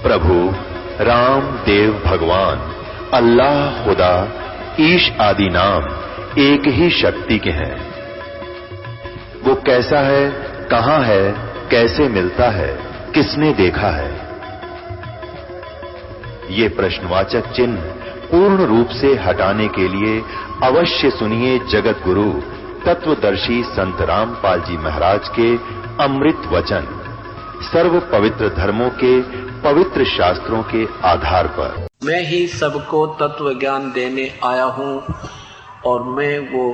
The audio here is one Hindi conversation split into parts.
प्रभु राम देव भगवान अल्लाह खुदा ईश आदि नाम एक ही शक्ति के हैं। वो कैसा है, कहां है, कैसे मिलता है, किसने देखा है? ये प्रश्नवाचक चिन्ह पूर्ण रूप से हटाने के लिए अवश्य सुनिए जगत गुरु तत्वदर्शी संत रामपाल जी महाराज के अमृत वचन, सर्व पवित्र धर्मों के पवित्र शास्त्रों के आधार पर। मैं ही सबको तत्व ज्ञान देने आया हूँ और मैं वो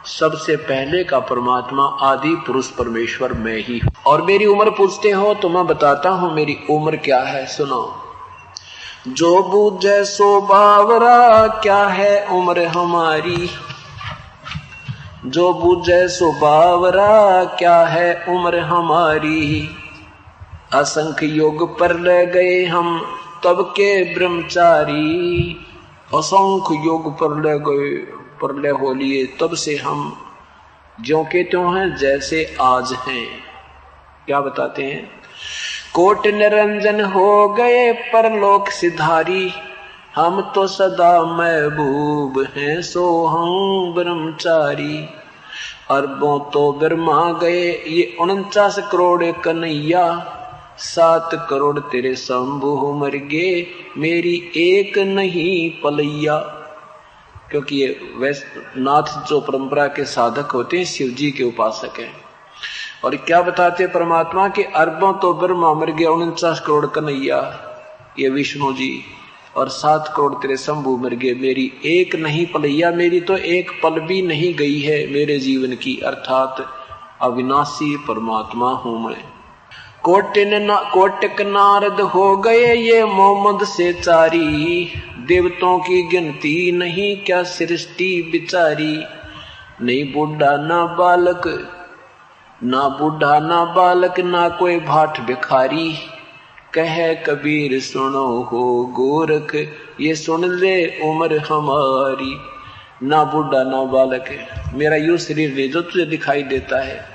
सबसे पहले का परमात्मा आदि पुरुष परमेश्वर मैं ही। और मेरी उम्र पूछते हो तो मैं बताता हूँ मेरी उम्र क्या है, सुनो। जो बूझे सो बावरा, क्या है उम्र हमारी। जो बूझे सो बावरा, क्या है उम्र हमारी। असंख्य योग पर ले गए हम तब के ब्रह्मचारी। असंख्य योग पर ले गए, पर ले हो लिए तब से हम ज्यों के त्यों हैं, जैसे आज हैं। क्या बताते हैं? कोट निरंजन हो गए परलोक सिधारी। हम तो सदा महबूब हैं, सो हम ब्रह्मचारी। अरबों तो ब्रह्मा गए, ये 49 करोड़ कन्हैया। 7 करोड़ तेरे शंभु मर गे, मेरी एक नहीं पलैया। क्योंकि ये वैष्णव जो परंपरा के साधक होते हैं, शिव जी के उपासक हैं। और क्या बताते परमात्मा के अरबों तो ब्रह्मा मर गया, 49 करोड़ कन्हैया ये विष्णु जी, और 7 करोड़ तेरे शंभु मर गए, मेरी एक नहीं पलैया। मेरी तो एक पल भी नहीं गई है मेरे जीवन की, अर्थात अविनाशी परमात्मा हूं मैं। कोटक नारद हो गए ये मोहम्मद से चारी। देवताओं की गिनती नहीं, क्या सृष्टि बिचारी। नहीं बूढ़ा ना बालक, ना बूढ़ा ना बालक, ना कोई भाट भिखारी। कहे कबीर सुनो हो गोरख, ये सुन ले उम्र हमारी। ना बूढ़ा ना बालक, मेरा यूं शरीर ले जो तुझे दिखाई देता है।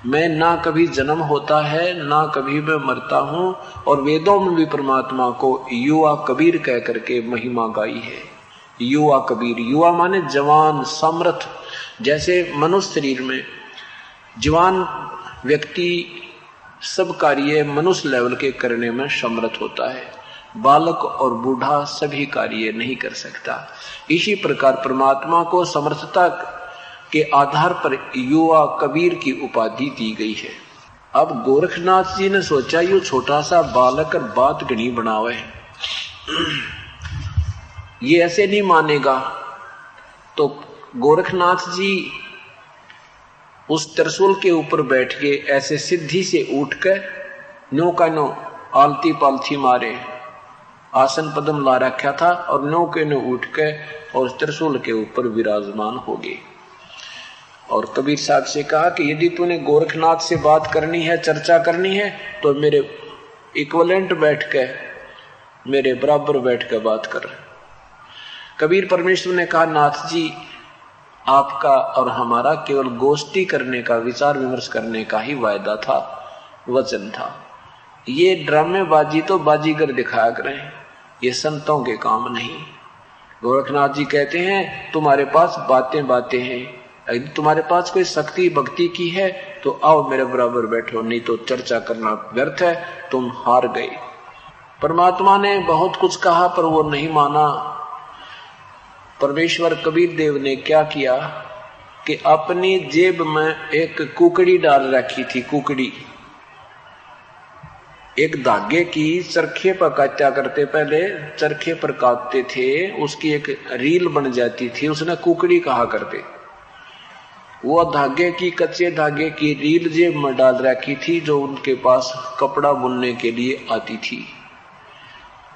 मैं ना कभी जन्म होता है, ना कभी मैं मरता हूँ। और वेदों में भी परमात्मा को युवा कबीर कह करके महिमा गाई है। युवा कबीर, युवा माने जवान समर्थ। जैसे मनुष्य शरीर में जवान व्यक्ति सब कार्य मनुष्य लेवल के करने में समर्थ होता है, बालक और बूढ़ा सभी कार्य नहीं कर सकता। इसी प्रकार परमात्मा को समर्थता के आधार पर युवा कबीर की उपाधि दी गई है। अब गोरखनाथ जी ने सोचा यू छोटा सा बालक और बात घनी बनावे, ये ऐसे नहीं मानेगा। तो गोरखनाथ जी उस त्रिशूल के ऊपर बैठ के ऐसे सिद्धि से उठ कर नो का नो आलती पालथी मारे, आसन पद्म ला रखा था, और नो के नो उठ के और त्रिशूल के ऊपर विराजमान हो गए। और कबीर साहब से कहा कि यदि तूने गोरखनाथ से बात करनी है, चर्चा करनी है, तो मेरे इक्वलेंट बैठ के, मेरे बराबर बैठ के बात कर। कबीर परमेश्वर ने कहा, नाथ जी आपका और हमारा केवल गोष्ठी करने का, विचार विमर्श करने का ही वायदा था, वचन था। ये ड्रामेबाजी तो बाजीगर दिखाया करें, ये संतों के काम नहीं। गोरखनाथ जी कहते हैं तुम्हारे पास बातें बातें हैं, यदि तुम्हारे पास कोई शक्ति भक्ति की है तो आओ मेरे बराबर बैठो, नहीं तो चर्चा करना व्यर्थ है, तुम हार गए। परमात्मा ने बहुत कुछ कहा पर वो नहीं माना। परमेश्वर कबीर देव ने क्या किया कि अपनी जेब में एक कुकड़ी डाल रखी थी। कुकड़ी एक धागे की चरखे पर काटा करते, पहले चरखे पर काटते थे, उसकी एक रील बन जाती थी, उसने कुकड़ी कहा करते। वो धागे की, कच्चे धागे की रील जेब में डाल रखी थी, जो उनके पास कपड़ा बुनने के लिए आती थी।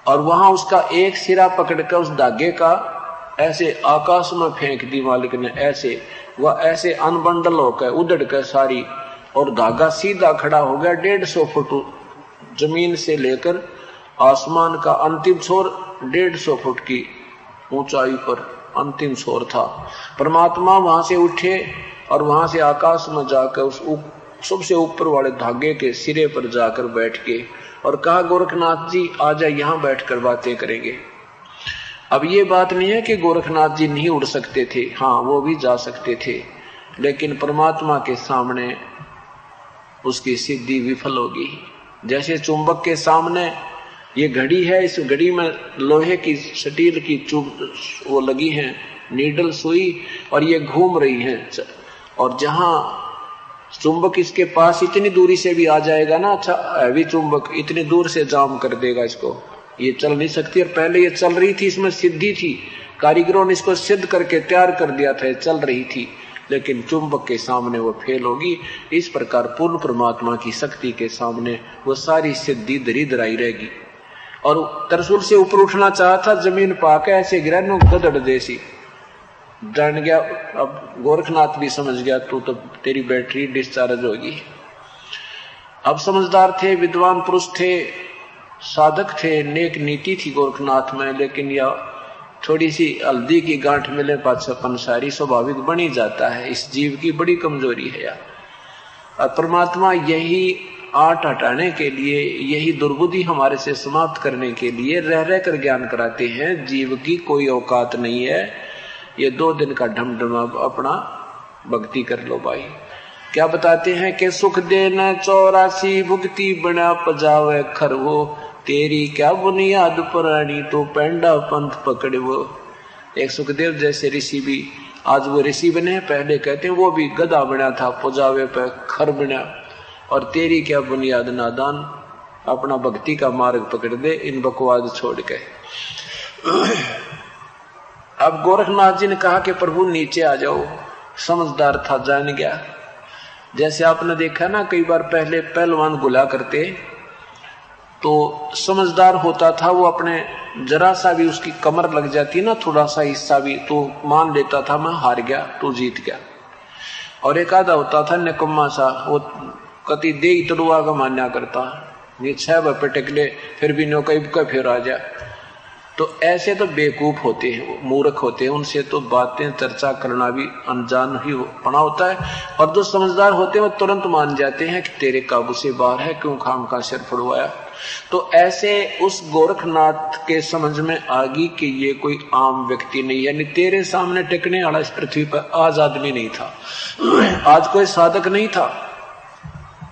और वहां उसका एक सिरा पकड़कर उस धागे का ऐसे आकाश में फेंक दी मालिक ने, ऐसे वह ऐसे अनबंडल होकर उधड़ कर सारी, और धागा सीधा खड़ा हो गया 150 फुट जमीन से लेकर आसमान का अंतिम छोर 150 फुट की ऊंचाई पर अंतिम छोर था। परमात्मा वहां से उठे और वहां से आकाश में जाकर उस सबसे ऊपर वाले धागे के सिरे पर जाकर बैठ के और कहा गोरखनाथ जी आ जा, यहां बैठकर बातें करेंगे। अब ये बात नहीं है कि गोरखनाथ जी नहीं उड़ सकते थे, हाँ वो भी जा सकते थे, लेकिन परमात्मा के सामने उसकी सिद्धि विफल होगी। जैसे चुंबक के सामने ये घड़ी है, इस घड़ी में लोहे की स्टील की वो लगी है नीडल सुई, और ये घूम रही है, और जहां चुंबक इसके पास इतनी दूरी से भी आ जाएगा ना, अच्छा हैवी चुंबक इतनी दूर से जाम कर देगा इसको, ये चल नहीं सकती। और पहले ये चल रही थी, इसमें सिद्धि थी, कारीगरों ने इसको सिद्ध करके तैयार कर दिया था, चल रही थी, लेकिन चुंबक के सामने वो फेल होगी। इस प्रकार पूर्ण परमात्मा की शक्ति के सामने वो सारी सिद्धि दरिद्राई रहेगी। और त्रिशूल से ऊपर उठना चाहा था, जमीन पाके ऐसे गिरा नो गदड़ जैसी, जान गया। अब गोरखनाथ भी समझ गया तू तो तेरी बैटरी डिस्चार्ज होगी। अब समझदार थे, विद्वान पुरुष थे, साधक थे, नेक नीति थी गोरखनाथ में, लेकिन यह थोड़ी सी हल्दी की गांठ मिले पाछपन सारी स्वाभाविक बनी जाता है। इस जीव की बड़ी कमजोरी है यार। और परमात्मा यही आट हटाने के लिए, यही दुर्बुद्धि हमारे से समाप्त करने के लिए रह रह कर ज्ञान कराते हैं। जीव की कोई औकात नहीं है, ये 2 दिन का ढमढमा अपना भक्ति कर लो भाई। क्या बताते हैं कि सुख देना 84 भुक्ति बना पजावे खरवो, तेरी क्या बुनियाद पुरानी तो पेंडा पंथ पकड़े वो। एक सुखदेव जैसे ऋषि भी आज वो ऋषि बने, पहले कहते हैं वो भी गधा बना था, पजावे पे खर बना, और तेरी क्या बुनियाद नादान, अपना भक्ति का मार्ग पकड़ दे, इन बकवाद छोड़ के। अब गोरखनाथ जी ने कहा कि प्रभु नीचे आ जाओ। समझदार था, जान गया। जैसे आपने देखा ना, कई बार पहले पहलवान गुला करते तो समझदार होता था, वो अपने जरा सा भी उसकी कमर लग जाती ना, थोड़ा सा हिस्सा भी, तो मान लेता था मैं हार गया, तू जीत गया। और एक आधा होता था निकम्मा सा, वो कति दे तड़ुआ का मान्या करता, ये 6 रुपये टिकले फिर भी नो कई का फिर आ जा। तो ऐसे तो बेवकूफ होते हैं, मूर्ख होते हैं, उनसे तो बातें चर्चा करना भी अनजान ही पड़ा होता है। और जो समझदार होते हैं वो तुरंत मान जाते हैं कि तेरे काबू से बाहर है, क्यों खाम का सिर फड़वाया। तो ऐसे उस गोरखनाथ के समझ में आ गई कि ये कोई आम व्यक्ति नहीं, यानी तेरे सामने टिकने वाला इस पृथ्वी पर आज आदमी नहीं था, आज कोई साधक नहीं था,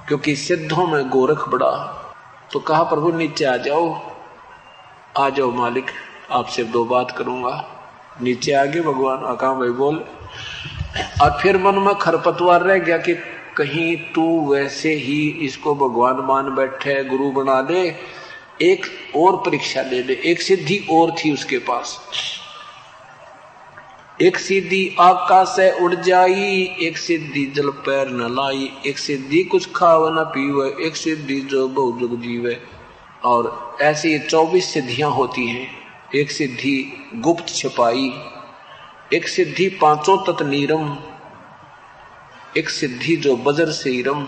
क्योंकि सिद्धों में गोरख बड़ा। तो कहा प्रभु नीचे आ जाओ, आ जाओ मालिक, आपसे 2 बात करूंगा। नीचे आगे भगवान आका भाई बोल। और फिर मन में खरपतवार रह गया कि कहीं तू वैसे ही इसको भगवान मान बैठे, गुरु बना दे, एक और परीक्षा ले ले। एक सिद्धि और थी उसके पास, एक सिद्धि आकाश से उड़ जाई, एक सिद्धि जल पैर न लाई, एक सिद्धि कुछ खाव न पीवे, एक सिद्धि जो बहु जुग जीवे। और ऐसी 24 सिद्धियां होती हैं। एक सिद्धि गुप्त छिपाई, एक सिद्धि 5 तत्व नीरम, एक सिद्धि जो बजर से ईरम।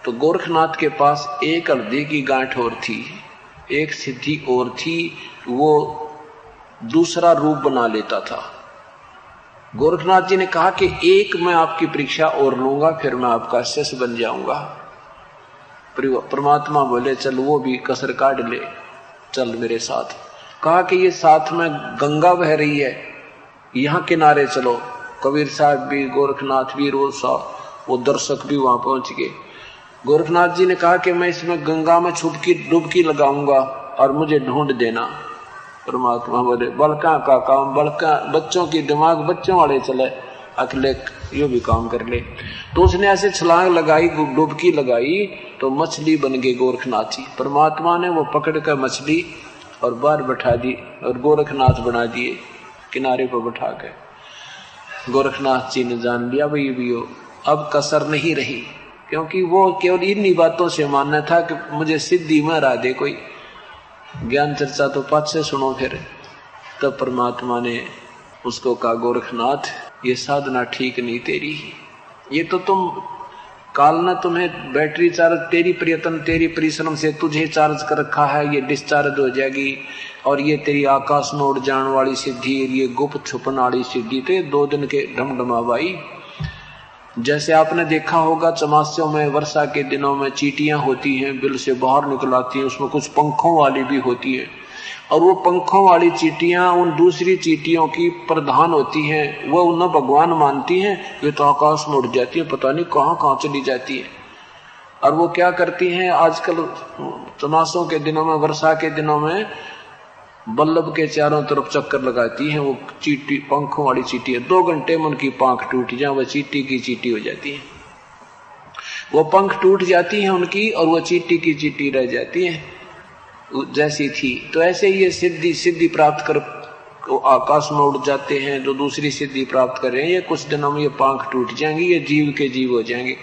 तो गोरखनाथ के पास एक हल्दी की गांठ और थी, एक सिद्धि और थी, वो दूसरा रूप बना लेता था। गोरखनाथ जी ने कहा कि एक मैं आपकी परीक्षा और लूंगा, फिर मैं आपका शिष्य बन जाऊंगा। परमात्मा बोले चल वो भी कसर काट ले, चल मेरे साथ। कहा कि ये साथ में गंगा बह रही है, यहाँ किनारे चलो। कबीर साहब भी, गोरखनाथ भी, रोज साहब, वो दर्शक भी वहां पहुंच गए। गोरखनाथ जी ने कहा कि मैं इसमें गंगा में डुबकी लगाऊंगा और मुझे ढूंढ देना। परमात्मा बोले बलका का काम बलका, बच्चों की दिमाग बच्चों वाले चले, अकेले यो भी काम कर ले। तो उसने ऐसे छलांग लगाई, डुबकी लगाई, तो मछली बन गई गोरखनाथ जी। परमात्मा ने वो पकड़ कर मछली और बाहर बैठा दी और गोरखनाथ बना दिए किनारे पर बैठा के। गोरखनाथ जी ने जान लिया भाई भी हो, अब कसर नहीं रही, क्योंकि वो केवल इन्हीं बातों से मानना था कि मुझे सिद्धि में हरा दे कोई, ज्ञान चर्चा तो पाछे सुनो फिर। तब परमात्मा ने उसको कहा गोरखनाथ ये साधना ठीक नहीं तेरी, ये तो तुम काल ने तुम्हें बैटरी चार्ज, तेरी प्रयत्न तेरी परिश्रम से तुझे चार्ज कर रखा है, ये डिस्चार्ज हो जाएगी। और ये तेरी आकाश में उड़ जाने वाली सिद्धि, ये गुप्त छुपन वाली सिद्धि, तो 2 दिन के ढमढमा भाई। जैसे आपने देखा होगा चमास्यों में वर्षा के दिनों में चींटियां होती हैं, बिल से बाहर निकल आती हैं, उसमें कुछ पंखों वाली भी होती है, और वो पंखों वाली चींटियां उन दूसरी चींटियों की प्रधान होती हैं। वो उन्हें भगवान मानती हैं, ये तो आकाश में उड़ जाती है, पता नहीं कहाँ कहाँ चली जाती है। और वो क्या करती हैं, आजकल चमासों के दिनों में, वर्षा के दिनों में बल्लभ के चारों तरफ चक्कर लगाती हैं। वो चींटी, पंखों वाली चींटी है, 2 घंटे में उनकी पंख टूट जाए, वह चींटी की चींटी हो जाती है। वो पंख टूट जाती है उनकी, और वो चींटी की चींटी रह जाती है जैसी थी। तो ऐसे ही ये सिद्धि प्राप्त कर आकाश में उड़ जाते हैं, जो दूसरी सिद्धि प्राप्त कर रहे हैं, ये कुछ दिनों में ये पंख टूट जाएंगे, ये जीव के जीव हो जाएंगे,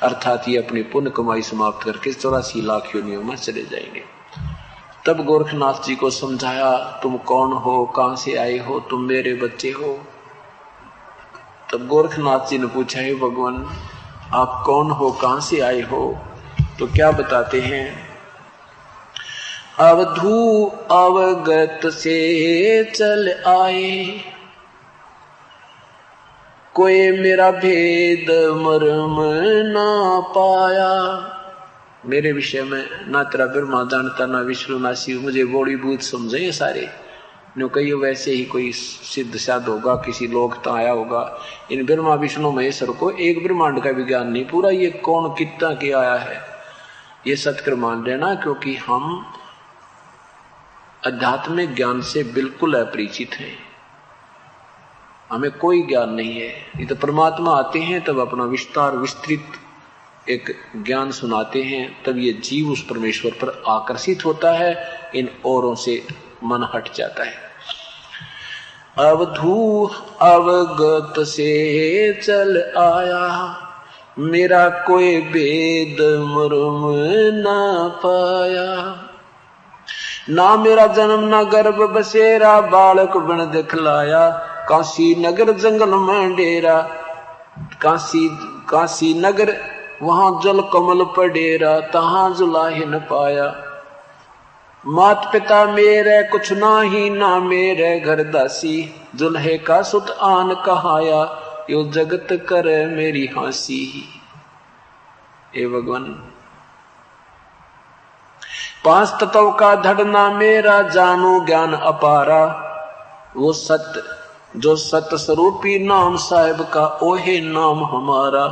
अर्थात ये अपनी पुण्य कमाई समाप्त करके 84 लाख योनियों में चले जाएंगे। तब गोरखनाथ जी को समझाया, तुम कौन हो, कहां से आए हो, तुम मेरे बच्चे हो। तब गोरखनाथ जी ने पूछा, हे भगवान आप कौन हो, कहां से आए हो? तो क्या बताते हैं, अवधू अवगत से चल आए, कोई मेरा भेद मर्म ना पाया। मेरे विषय में ना तेरा ब्रह्मा जानता, ना विष्णु, ना शिव, मुझे बड़ी भूत समझे ये सारे। नो कही वैसे ही कोई सिद्ध साध होगा, किसी लोक तो आया होगा। इन ब्रह्मा विष्णु महेश्वर को एक ब्रह्मांड का विज्ञान नहीं पूरा, ये कौन कितना के आया है, ये सत्कर मान लेना, क्योंकि हम आध्यात्मिक ज्ञान से बिल्कुल अपरिचित हैं, हमें कोई ज्ञान नहीं है। ये तो परमात्मा आते हैं तब अपना विस्तार विस्तृत एक ज्ञान सुनाते हैं, तब ये जीव उस परमेश्वर पर आकर्षित होता है, इन औरों से मन हट जाता है। अवधू अवगत से चल आया, मेरा कोई भेद मर्म ना पाया। ना मेरा जन्म ना गर्भ बसेरा, बालक बन दिखलाया, काशी नगर जंगल में डेरा, काशी नगर वहां जल कमल पर डेरा, तहां जुलाहे न पाया। मात पिता मेरे कुछ ना ही, ना मेरे घर दासी, जुल्हे का सुत आन कहाया, यो जगत करे मेरी हंसी। हे भगवान, 5 तत्व का धड़ना मेरा, जानो ज्ञान अपारा, वो सत्य जो सत्य स्वरूपी नाम साहिब का, ओहे नाम हमारा।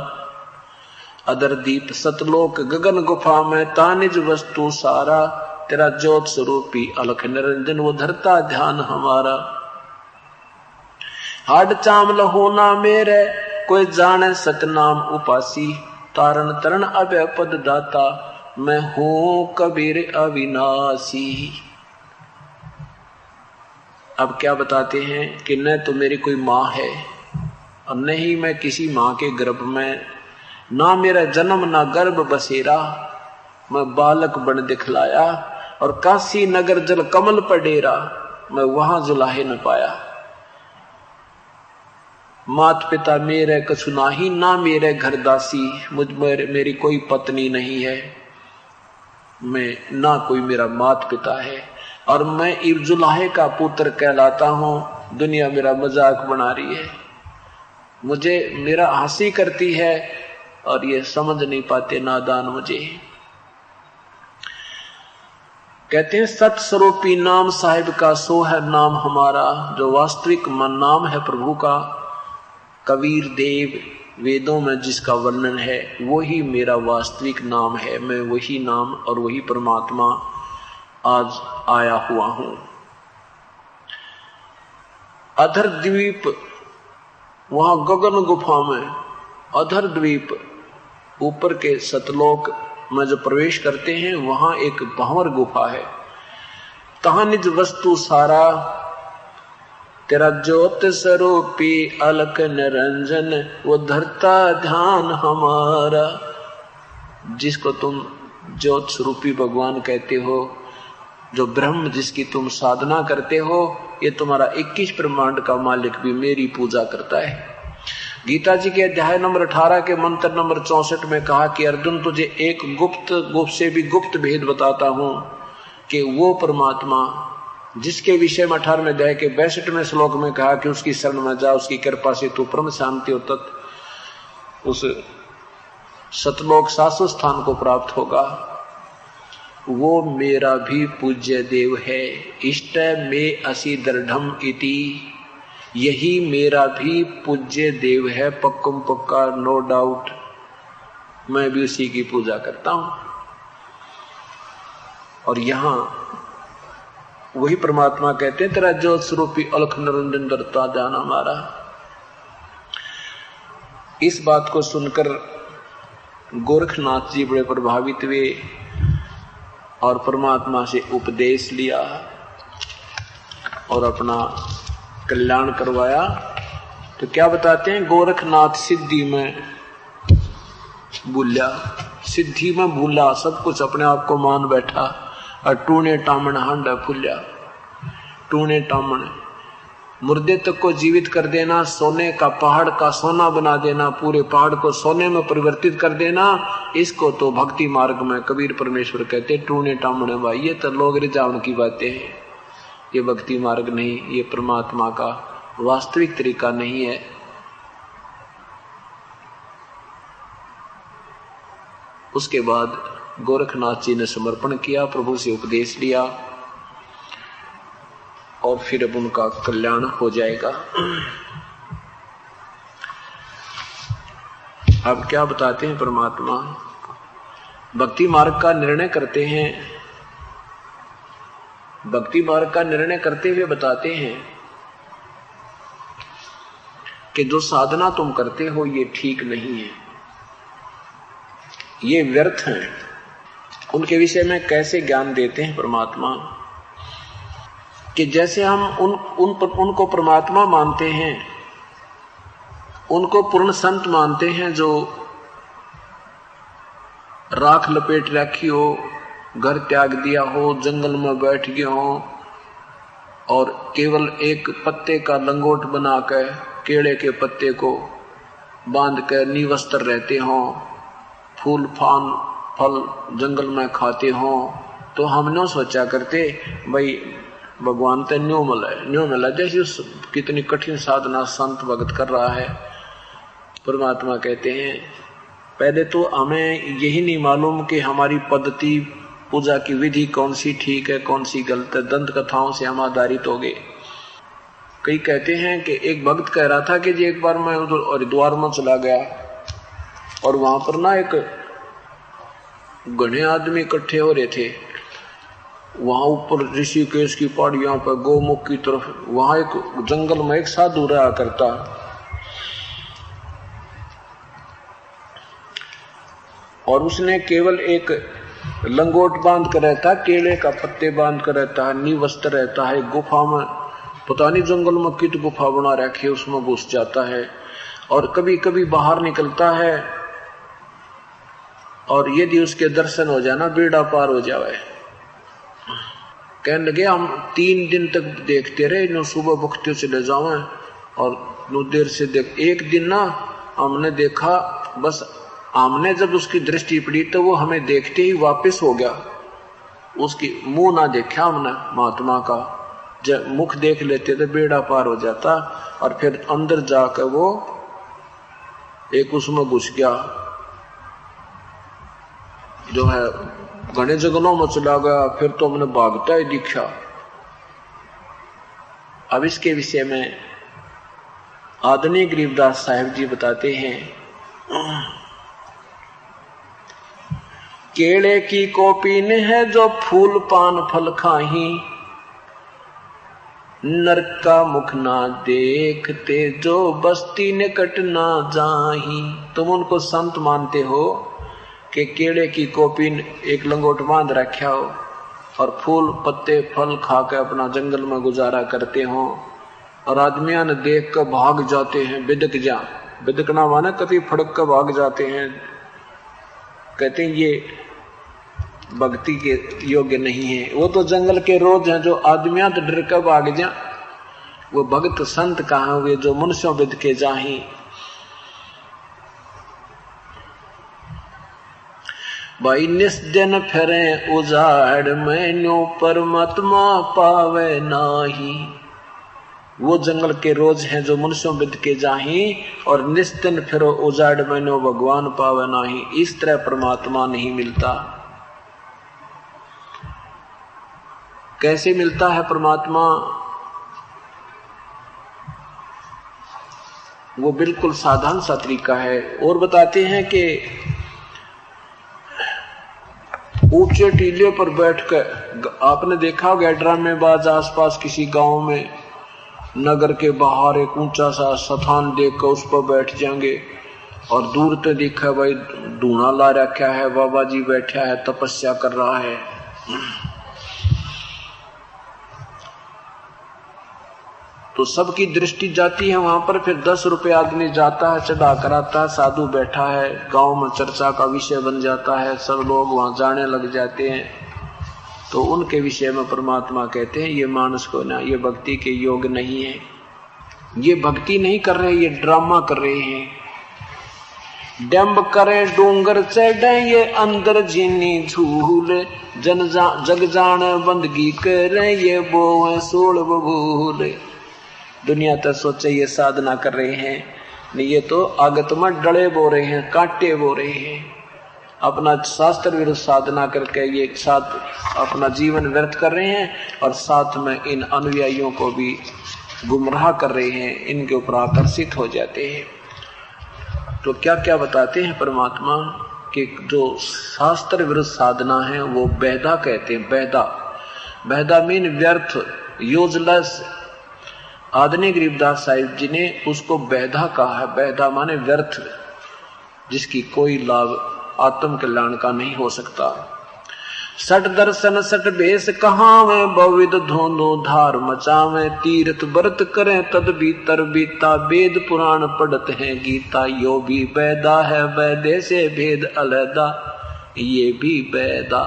अदर दीप सतलोक गगन गुफा में, तानिज वस्तु सारा, तेरा ज्योत स्वरूपी अलख निरंजन, वो धरता ध्यान हमारा। हाड चामल होना मेरे, कोई जाने सतनाम उपासी, तारण तरण अभय पद दाता, मैं हूं कबीर अविनाशी। अब क्या बताते हैं कि न तो मेरी कोई माँ है और न ही मैं किसी माँ के गर्भ में, ना मेरा जन्म ना गर्भ बसेरा, मैं बालक बन दिखलाया, और काशी नगर जल कमल पर डेरा, मैं वहां जुलाहे न पाया। मात पिता मेरे कछु नाही, ना मेरे घर दासी, मुझ मेरी कोई पत्नी नहीं है, मैं ना कोई मेरा मात पिता है, और मैं इब जुलाहे का पुत्र कहलाता हूं। दुनिया मेरा मजाक बना रही है, मुझे मेरा हंसी करती है, और ये समझ नहीं पाते नादान मुझे। कहते हैं सत स्वरूपी नाम साहिब का, सो है नाम हमारा, जो वास्तविक नाम है प्रभु का। कबीर देव वेदों में जिसका वर्णन है, वही मेरा वास्तविक नाम है। मैं वही नाम और वही परमात्मा आज आया हुआ हूं। अधर द्वीप, वहां गगन गुफा में, अधर द्वीप ऊपर के सतलोक में जो प्रवेश करते हैं, वहां एक भंवर गुफा है। तहां निज वस्तु सारा, तेरा ज्योत स्वरूपी अलख निरंजन, वो धरता ध्यान हमारा। जिसको तुम ज्योत स्वरूपी भगवान कहते हो, जो ब्रह्म जिसकी तुम साधना करते हो, ये तुम्हारा 21 ब्रह्मांड का मालिक भी मेरी पूजा करता है। गीता जी के अध्याय नंबर 18 के मंत्र नंबर 64 में कहा कि अर्जुन तुझे एक गुप्त से भी गुप्त भेद बताता हूं, कि वो परमात्मा जिसके विषय में 18वें अध्याय के 62वें श्लोक में कहा कि उसकी शरण में जा, उसकी कृपा से तू परम शांति हो तत्, उस सतलोक शाश्वत स्थान को प्राप्त होगा। वो मेरा भी पूज्य देव है। इष्ट में असी दृढ़म इति, यही मेरा भी पूज्य देव है, पक्कम पक्का, नो डाउट। मैं भी उसी की पूजा करता हूं। और यहां वही परमात्मा कहते हैं, तेरा ज्योत स्वरूपी अलख निरंजन दरता जान हमारा। इस बात को सुनकर गोरखनाथ जी बड़े प्रभावित हुए और परमात्मा से उपदेश लिया और अपना कल्याण करवाया। तो क्या बताते हैं, गोरखनाथ सिद्धि में भूला, सिद्धि में भूला, सब कुछ अपने आप को मान बैठा और टूने टामण हांडा फूल्या। टूने टामण, मुर्दे तक को जीवित कर देना, सोने का पहाड़ का सोना बना देना, पूरे पहाड़ को सोने में परिवर्तित कर देना, इसको तो भक्ति मार्ग में कबीर परमेश्वर कहते टूने टामण है। भाई ये तो लोग रिझावन की बातें हैं, ये भक्ति मार्ग नहीं, ये परमात्मा का वास्तविक तरीका नहीं है। उसके बाद गोरखनाथ जी ने समर्पण किया, प्रभु से उपदेश लिया और फिर अब उनका कल्याण हो जाएगा। अब क्या बताते हैं परमात्मा, भक्ति मार्ग का निर्णय करते हैं। भक्ति मार्ग का निर्णय करते हुए बताते हैं कि जो साधना तुम करते हो ये ठीक नहीं है, ये व्यर्थ है। उनके विषय में कैसे ज्ञान देते हैं परमात्मा कि जैसे हम उनको परमात्मा मानते हैं, उनको पूर्ण संत मानते हैं, जो राख लपेट रखी हो, घर त्याग दिया हो, जंगल में बैठ गए हो और केवल एक पत्ते का लंगोट बनाकर, केले के पत्ते को बांध कर निवस्त्र रहते हो, फूल फान फल जंगल में खाते हो, तो हम न सोचा करते भाई भगवान तो न्यू मिला जैसे उस कितनी कठिन साधना संत भगत कर रहा है। परमात्मा कहते हैं पहले तो हमें यही नहीं मालूम कि हमारी पद्धति, पूजा की विधि कौन सी ठीक है कौन सी गलत है। दंत कथाओं से हम आधारित हो गए। कई कहते हैं कि एक भक्त कह रहा था कि जी एक बार मैं उधर हरिद्वार में चला गया और वहां पर ना एक घने आदमी इकट्ठे हो रहे थे। वहां ऊपर ऋषिकेश की पहाड़ियों पर गोमुख की तरफ, वहां एक जंगल में एक साधु रहा करता। और उसने केवल एक लंगोट बांध कर रहता, केले का पत्ते बांध कर रहता है, निवस्त्र रहता है, गुफा में पता नहीं जंगल में कित गुफा बना रखी है, उसमें घुस जाता है और कभी कभी बाहर निकलता है। और यदि उसके दर्शन हो जाना बेड़ा पार हो जावे। कहने लगे हम 3 दिन तक देखते रहे, नो सुबह भक्तियों से ले जावे और नो देर से देख। एक दिन ना हमने देखा, बस हमने जब उसकी दृष्टि पड़ी तो वो हमें देखते ही वापस हो गया। उसकी मुंह ना देखा हमने महात्मा का, जब मुख देख लेते तो बेड़ा पार हो जाता। और फिर अंदर जाकर वो एक उसमें घुस गया, जो है घने जंगलों में चला गया। फिर तो हमने भागता ही दिखा। अब इसके विषय में आदरणीय गरीबदास साहिब जी बताते हैं, केले की कोपीन है जो फूल पान फल खाही, नरक का मुख ना देखते जो बस्ती निकट ना जाही। तुम उनको संत मानते हो कि केले की कोपीन एक लंगोट बांध रखा हो और फूल पत्ते फल खाकर अपना जंगल में गुजारा करते हो और आदमियां ने देख कर भाग जाते हैं, बिदकना माना कभी फड़क कर भाग जाते हैं। कहते हैं ये भक्ति के योग्य नहीं है। वो तो जंगल के रोज हैं, जो आदमियां तो डर कर भाग जा। वो भक्त संत कहाँ हुए जो मनुष्यों बिद के जाही। भाई निस्जन फिरे उजाड़ में न्यू परमात्मा पावे नाही। वो जंगल के रोज हैं जो मनुष्यों बिद के जाही, और निस्तिन फिरो उजाड़ मैनो भगवान पावे नाही। इस तरह परमात्मा नहीं मिलता। कैसे मिलता है परमात्मा? वो बिल्कुल साधारण सा तरीका है। और बताते हैं कि ऊंचे टीले पर बैठकर, आपने देखा होगा ड्रामेबाज आसपास किसी गांव में नगर के बाहर एक ऊंचा सा स्थान देखकर उस पर बैठ जाएंगे और दूर तो देखा भाई धूना ला रखा है, बाबा जी बैठा है, तपस्या कर रहा है। तो सबकी दृष्टि जाती है वहां पर। फिर 10 रुपए आदमी जाता है, चढ़ा कर आता है, साधु बैठा है, गांव में चर्चा का विषय बन जाता है, सब लोग वहां जाने लग जाते हैं। तो उनके विषय में परमात्मा कहते हैं ये मानस को ना, ये भक्ति के योग नहीं है, ये भक्ति नहीं कर रहे, ये ड्रामा कर रहे हैं। डंब करे डोंगर चढ़े ये अंदर जीनी झूल, जग जान बंदगी करे ये बोए सोल बबूल। दुनिया तो सोचे ये साधना कर रहे हैं, नहीं ये तो आगत में डले बो रहे हैं, कांटे बो रहे हैं। अपना शास्त्र विरुद्ध साधना करके ये एक साथ अपना जीवन व्यर्थ कर रहे हैं और साथ में इन अनुयायियों को भी गुमराह कर रहे हैं, इनके ऊपर आकर्षित हो जाते हैं। तो क्या क्या बताते हैं परमात्मा कि जो शास्त्र विरुद्ध साधना है वो बेहदा कहते हैं। बेहदा, बेहदा मीन व्यर्थ, यूजलेस। आदरणीय गरीबदास साहिब जी ने उसको बेहदा कहा है। बेहदा माने व्यर्थ, जिसकी कोई लाभ आत्म कल्याण का नहीं हो सकता। सट दर्शन सट बेस कहावे, बहुविध धोंदो धार मचावे, तीर्थ व्रत करें तद भीतर बीता, वेद पुराण पढ़त हैं गीता, यो भी बेहदा है बेदे से भेद अलहदा, ये भी बेहदा।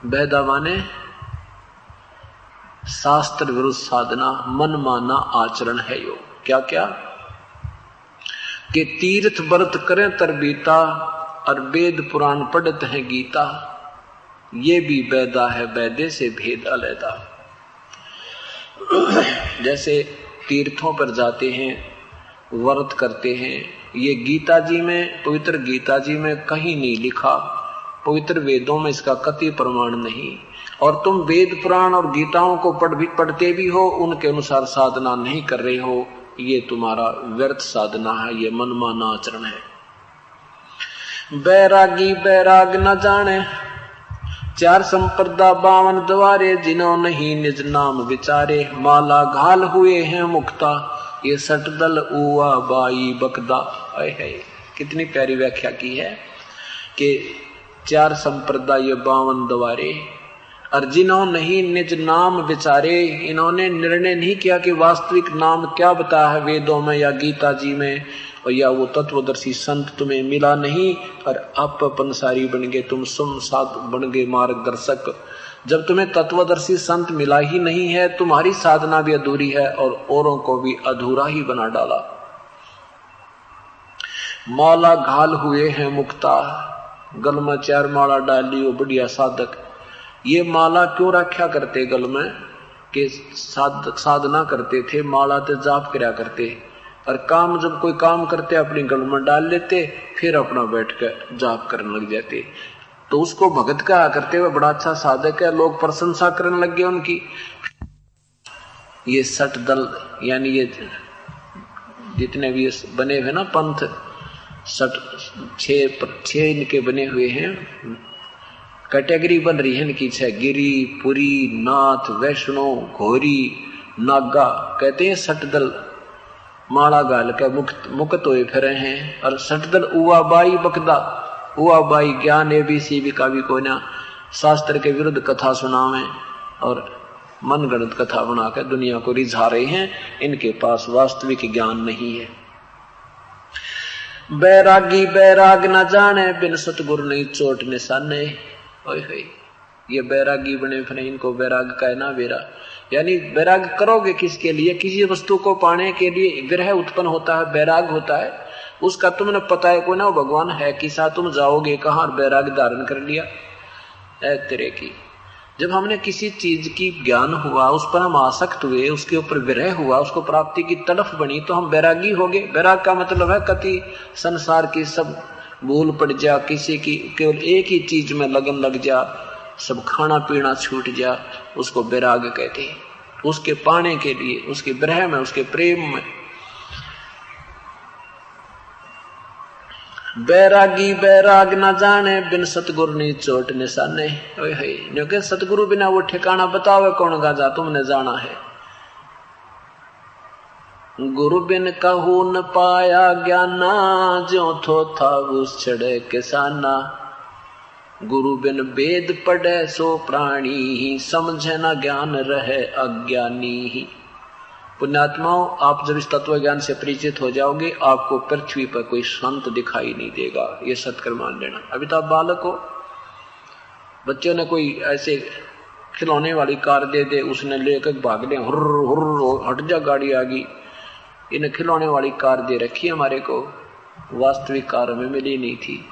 बेहदा माने शास्त्र विरुद्ध साधना, मनमाना आचरण है यो। क्या क्या? कि तीर्थ व्रत करें तरबीता और वेद पुराण पढ़त है गीता, ये भी बेदा है बेदे से भेद अलहदा। जैसे तीर्थों पर जाते हैं, व्रत करते हैं, ये गीता जी में, पवित्र गीता जी में कहीं नहीं लिखा, पवित्र वेदों में इसका कतई प्रमाण नहीं। और तुम वेद पुराण और गीताओं को पढ़ते भी हो, उनके अनुसार साधना नहीं कर रहे हो, ये तुम्हारा व्यर्थ साधना है, ये मनमाना आचरण है। बैरागी बैराग न जाने, 4 संप्रदा 52 द्वारे, जिन्हों नहीं निज नाम विचारे, माला घाल हुए हैं मुक्ता, ये सटदल उआ बाई बकदा। है कितनी प्यारी व्याख्या की है कि 4 संप्रदा ये 52 द्वारे, और जिन्हों नहीं निज नाम विचारे, इन्होंने निर्णय नहीं किया कि वास्तविक नाम क्या बताया है वेदों में या गीता जी में, और या वो तत्वदर्शी संत तुम्हें मिला नहीं, और आप पंसारी बन गए, तुम सुम साध बन गए मार्गदर्शक। जब तुम्हें तत्वदर्शी संत मिला ही नहीं है, तुम्हारी साधना भी अधूरी है और औरों को भी अधूरा ही बना डाला। माला घाल हुए हैं मुक्ता, गल में 4 माला डाली वो बढ़िया साधक। ये माला क्यों रखा करते गल में? कि साधना करते थे, माला ते जाप करया करते, और काम जब कोई काम करते अपनी गल में डाल लेते, फिर अपना बैठ कर जाप करने लग जाते। तो उसको भगत कहा करते हुए, बड़ा अच्छा साधक है, लोग प्रशंसा करने लग गए उनकी। ये सठ दल यानी ये जितने भी बने हुए ना पंथ, 6 इनके बने हुए हैं, कैटेगरी बन रही है इनकी 6, गिरी, पुरी, नाथ, वैष्णो, घोरी, नागा, कहते हैं सटदल। माला गाल के मुक्त हुए फिरे हैं। और सटदल उआ बाई बकदा, उआ बाई ज्ञान ABC भी का भी कोई ना, शास्त्र के विरुद्ध कथा सुनावे और मनगढ़ंत कथा बनाकर दुनिया को रिझा रहे हैं, इनके पास वास्तविक ज्ञान नहीं है। बैरागी बैराग न जाने, बिन सतगुरु नहीं चोट निशाने। ये बैरागी बने फिर, इनको बैराग का है ना बेरा। यानी बैराग करोगे किसके लिए? किसी वस्तु को पाने के लिए विरह उत्पन्न होता है, बैराग होता है, उसका तुमने पता है कोई ना, भगवान है किसा, तुम जाओगे कहाँ? बैराग धारण कर लिया है तेरे की। जब हमने किसी चीज की ज्ञान हुआ, उस पर हम आसक्त हुए, उसके ऊपर विरह हुआ, उसको प्राप्ति की तड़फ बनी, तो हम बैरागी हो गए। बैराग का मतलब है कति संसार की सब भूल पड़ जा, किसी की केवल एक ही चीज में लगन लग जा, सब खाना पीना छूट जा, उसको बैराग कहते हैं। उसके पाने के लिए, उसके विरह में, उसके प्रेम में। बैरागी बैराग न जाने, बिन सतगुरु नी चोट निशाने। क्योंकि सतगुरु बिना वो ठिकाना बतावे कौन गाजा, तुमने जाना है। गुरु बिन कहू न पाया ज्ञाना, ज्यों थो था उस छड़े किसाना। गुरु बिन वेद पढ़े सो प्राणी, समझे न ज्ञान रहे अज्ञानी। पुण्यात्माओं, आप जब इस तत्व ज्ञान से परिचित हो जाओगे, आपको पृथ्वी पर कोई संत दिखाई नहीं देगा। ये सत्कर मान लेना। अभी तो आप बालक हो, बच्चों ने कोई ऐसे खिलौने वाली कार दे दे, उसने लेकर भाग ले, हुर्र हुर्र, हट जा गाड़ी आ गई। इन खिलौने वाली कार दे रखी हमारे को, वास्तविक कार में मिली नहीं थी।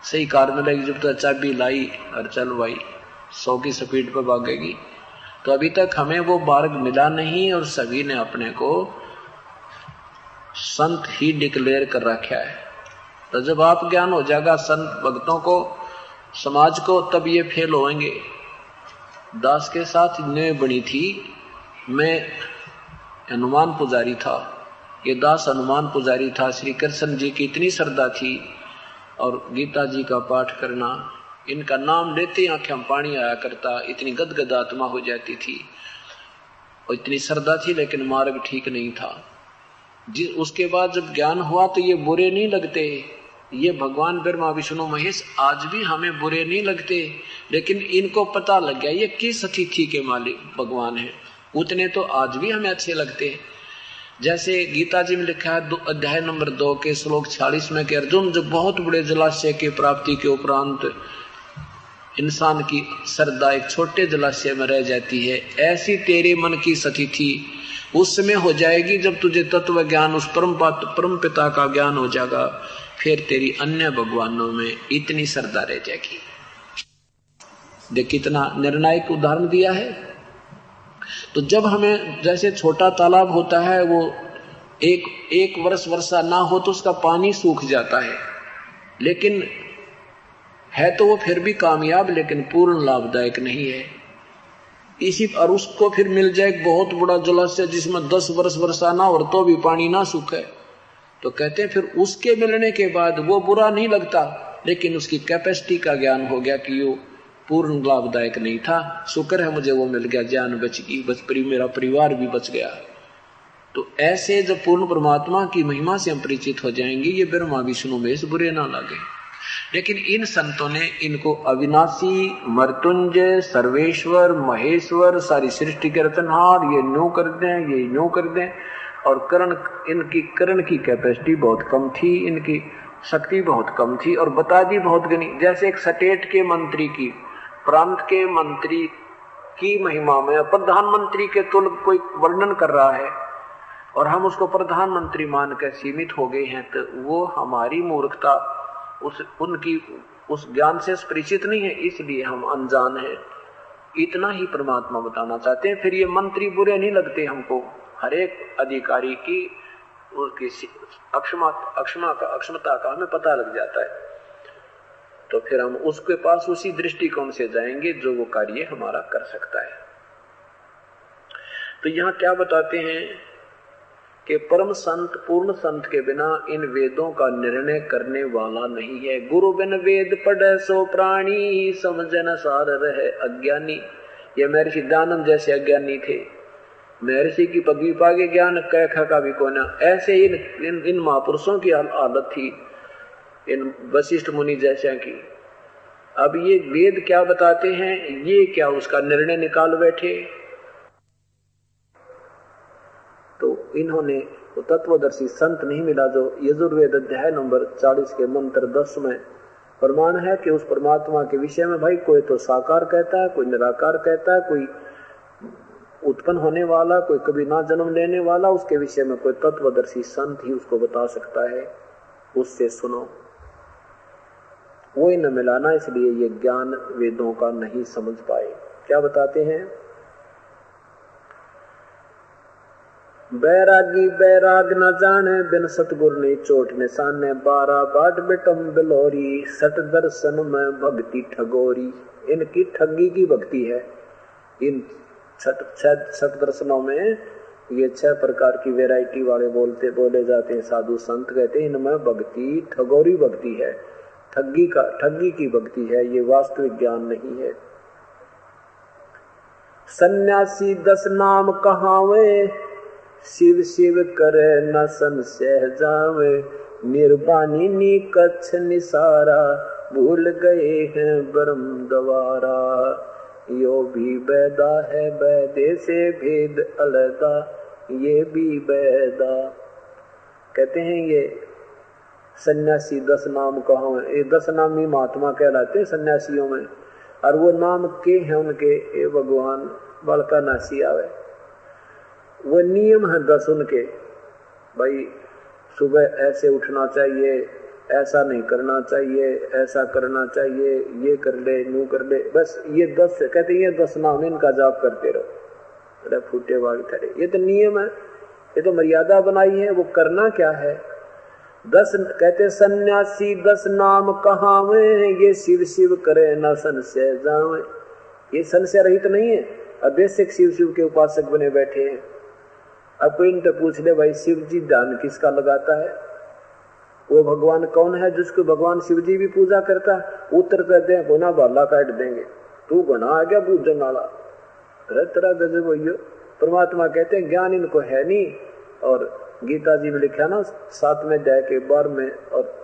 सही कार में लगी जब तो चाबी लाई और चल भाई 100 की स्पीड पर भागेगी। तो अभी तक हमें वो मार्ग मिला नहीं और सभी ने अपने को संत ही डिक्लेयर कर रखा है। तो जब आप ज्ञान हो जाएगा संत भक्तों को, समाज को, तब ये फेल होंगे। दास के साथ न्याय बनी थी। मैं हनुमान पुजारी था, ये दास हनुमान पुजारी था। श्री कृष्ण जी की इतनी श्रद्धा थी और गीता जी का पाठ करना, इनका नाम लेते ही आंखें में पानी आया करता, इतनी गदगद आत्मा हो जाती थी और इतनी श्रद्धा थी, लेकिन मार्ग ठीक नहीं था। उसके बाद जब ज्ञान हुआ तो ये बुरे नहीं लगते। ये भगवान ब्रह्मा विष्णु महेश आज भी हमें बुरे नहीं लगते, लेकिन इनको पता लग गया ये किस अतिथि के मालिक भगवान है, उतने तो आज भी हमें अच्छे लगते हैं। जैसे गीता जी में लिखा है अध्याय नंबर 2 के श्लोक 46 में कि अर्जुन, जब बहुत बड़े जलाशय की प्राप्ति के उपरांत इंसान की श्रद्धा एक छोटे जलाशय में रह जाती है, ऐसी तेरे मन की स्थिति उस समय हो जाएगी जब तुझे तत्व ज्ञान, उस परम पिता का ज्ञान हो जाएगा, फिर तेरी अन्य भगवानों में इतनी श्रद्धा रह जाएगी। देख कितना निर्णायक उदाहरण दिया है। तो जब हमें जैसे छोटा तालाब होता है, वो एक वर्ष वर्षा ना हो तो उसका पानी सूख जाता है, लेकिन है तो वो फिर भी कामयाब, लेकिन पूर्ण लाभदायक नहीं है। इसी और उसको फिर मिल जाए एक बहुत बड़ा जलाशय जिसमें 10 वर्ष वर्षा ना हो तो भी पानी ना सूखे, तो कहते हैं फिर उसके मिलने के बाद वो बुरा नहीं लगता, लेकिन उसकी कैपेसिटी का ज्ञान हो गया कि वो पूर्ण लाभदायक नहीं था। शुक्र है मुझे वो मिल गया, जान बच गई, मेरा परिवार भी बच गया। तो ऐसे जब पूर्ण परमात्मा की महिमा से हम परिचित हो जाएंगे, ये ब्रह्मा विष्णु महेश बुरे ना लगे। लेकिन इन संतों ने इनको अविनाशी, मृत्युंजय, सर्वेश्वर, महेश्वर, सारी सृष्टि के रचनहार, ये न्यू कर दें, ये न्यू कर दें। और इनकी करण की कैपेसिटी बहुत कम थी, इनकी शक्ति बहुत कम थी और बता दी बहुत गनी। जैसे एक स्टेट के मंत्री की, प्रांत के मंत्री की महिमा में प्रधानमंत्री के तुल कोई वर्णन कर रहा है और हम उसको प्रधानमंत्री मान कर सीमित हो गए हैं, तो वो हमारी मूर्खता, उनकी उस ज्ञान से परिचित नहीं है, इसलिए हम अनजान हैं। इतना ही परमात्मा बताना चाहते हैं। फिर ये मंत्री बुरे नहीं लगते हमको, हर एक अधिकारी की उसकी अक्षमता का हमें पता लग जाता है, तो फिर हम उसके पास उसी दृष्टिकोण से जाएंगे जो वो कार्य हमारा कर सकता है। तो यहाँ क्या बताते हैं कि परम संत, पूर्ण संत के बिना इन वेदों का निर्णय करने वाला नहीं है। गुरु बिन वेद पढ़े सो प्राणी, समझे न सार रहे अज्ञानी। ये महर्षि दयानंद जैसे अज्ञानी थे, महर्षि की पदवी पाके ज्ञान कह का भी कोना, ऐसे इन महापुरुषों की हालत थी, इन वशिष्ठ मुनि जैसे की। अब ये वेद क्या बताते हैं, ये क्या उसका निर्णय निकाल बैठे। तो इन्होंने तो तत्वदर्शी संत नहीं मिला जो यजुर्वेद अध्याय नंबर 40 के मंत्र 10 में प्रमाण है कि उस परमात्मा के विषय में भाई कोई तो साकार कहता है, कोई निराकार कहता है, कोई उत्पन्न होने वाला, कोई कभी ना जन्म लेने वाला, उसके विषय में कोई तत्वदर्शी संत ही उसको बता सकता है, उससे सुनो। वो ही न मिलाना, इसलिए ये ज्ञान वेदों का नहीं समझ पाए। क्या बताते हैं? बैरागी बैराग न जाने, बिन सतगुर ने चोट निशाने, 12 बाट बिटम बिलोरी, सट दर्शन में भक्ति ठगोरी। इनकी ठगी की भक्ति है। इन सट दर्शनों में ये 6 प्रकार की वैरायटी वाले बोले जाते हैं साधु संत, कहते हैं इनमें भक्ति ठगोरी भक्ति है, ठगी की भक्ति है, ये वास्तविक ज्ञान नहीं है। सन्यासी 10 नाम कहावे, शिव शिव करे न संशय जावे, निर्वाणी नी कच्छ निसारा, भूल गए हैं ब्रह्म द्वारा। यो भी वैदा है वैदे से भेद अलगा, ये भी वैदा। कहते हैं ये सन्यासी 10 नाम कहावे, ये 10 नामी महात्मा कहलाते हैं सन्यासियों में। और वो नाम के हैं उनके, ये भगवान बलका नासी आवे। वो नियम है 10 उनके, भाई सुबह ऐसे उठना चाहिए, ऐसा नहीं करना चाहिए, ऐसा करना चाहिए, ये कर ले यूं कर ले, बस ये 10 कहते हैं ये 10 नाम इनका जाप करते रहो। अरे फूटे वाग ठहरे, ये तो नियम है, ये तो मर्यादा बनाई है। वो करना क्या है? 10 कहते सन्यासी 10 नाम कहावे, ये शिव शिव करे न संशय जावे। ये संशय रहित नहीं है। अब बेसिक शिव शिव के उपासक बने बैठे हैं। अब कोई इनसे पूछ ले भाई शिव जी ध्यान किसका लगाता है? वो भगवान कौन है जिसको भगवान शिव जी भी पूजा करता है? उत्तर कहते हैं गुना बाला काट देंगे, तू गुना आ गया पूजन वाला। तरह गजब भैया। परमात्मा कहते हैं ज्ञान इनको है नहीं। और गीता जी में लिखा ना 7वें अध्याय के 12वें और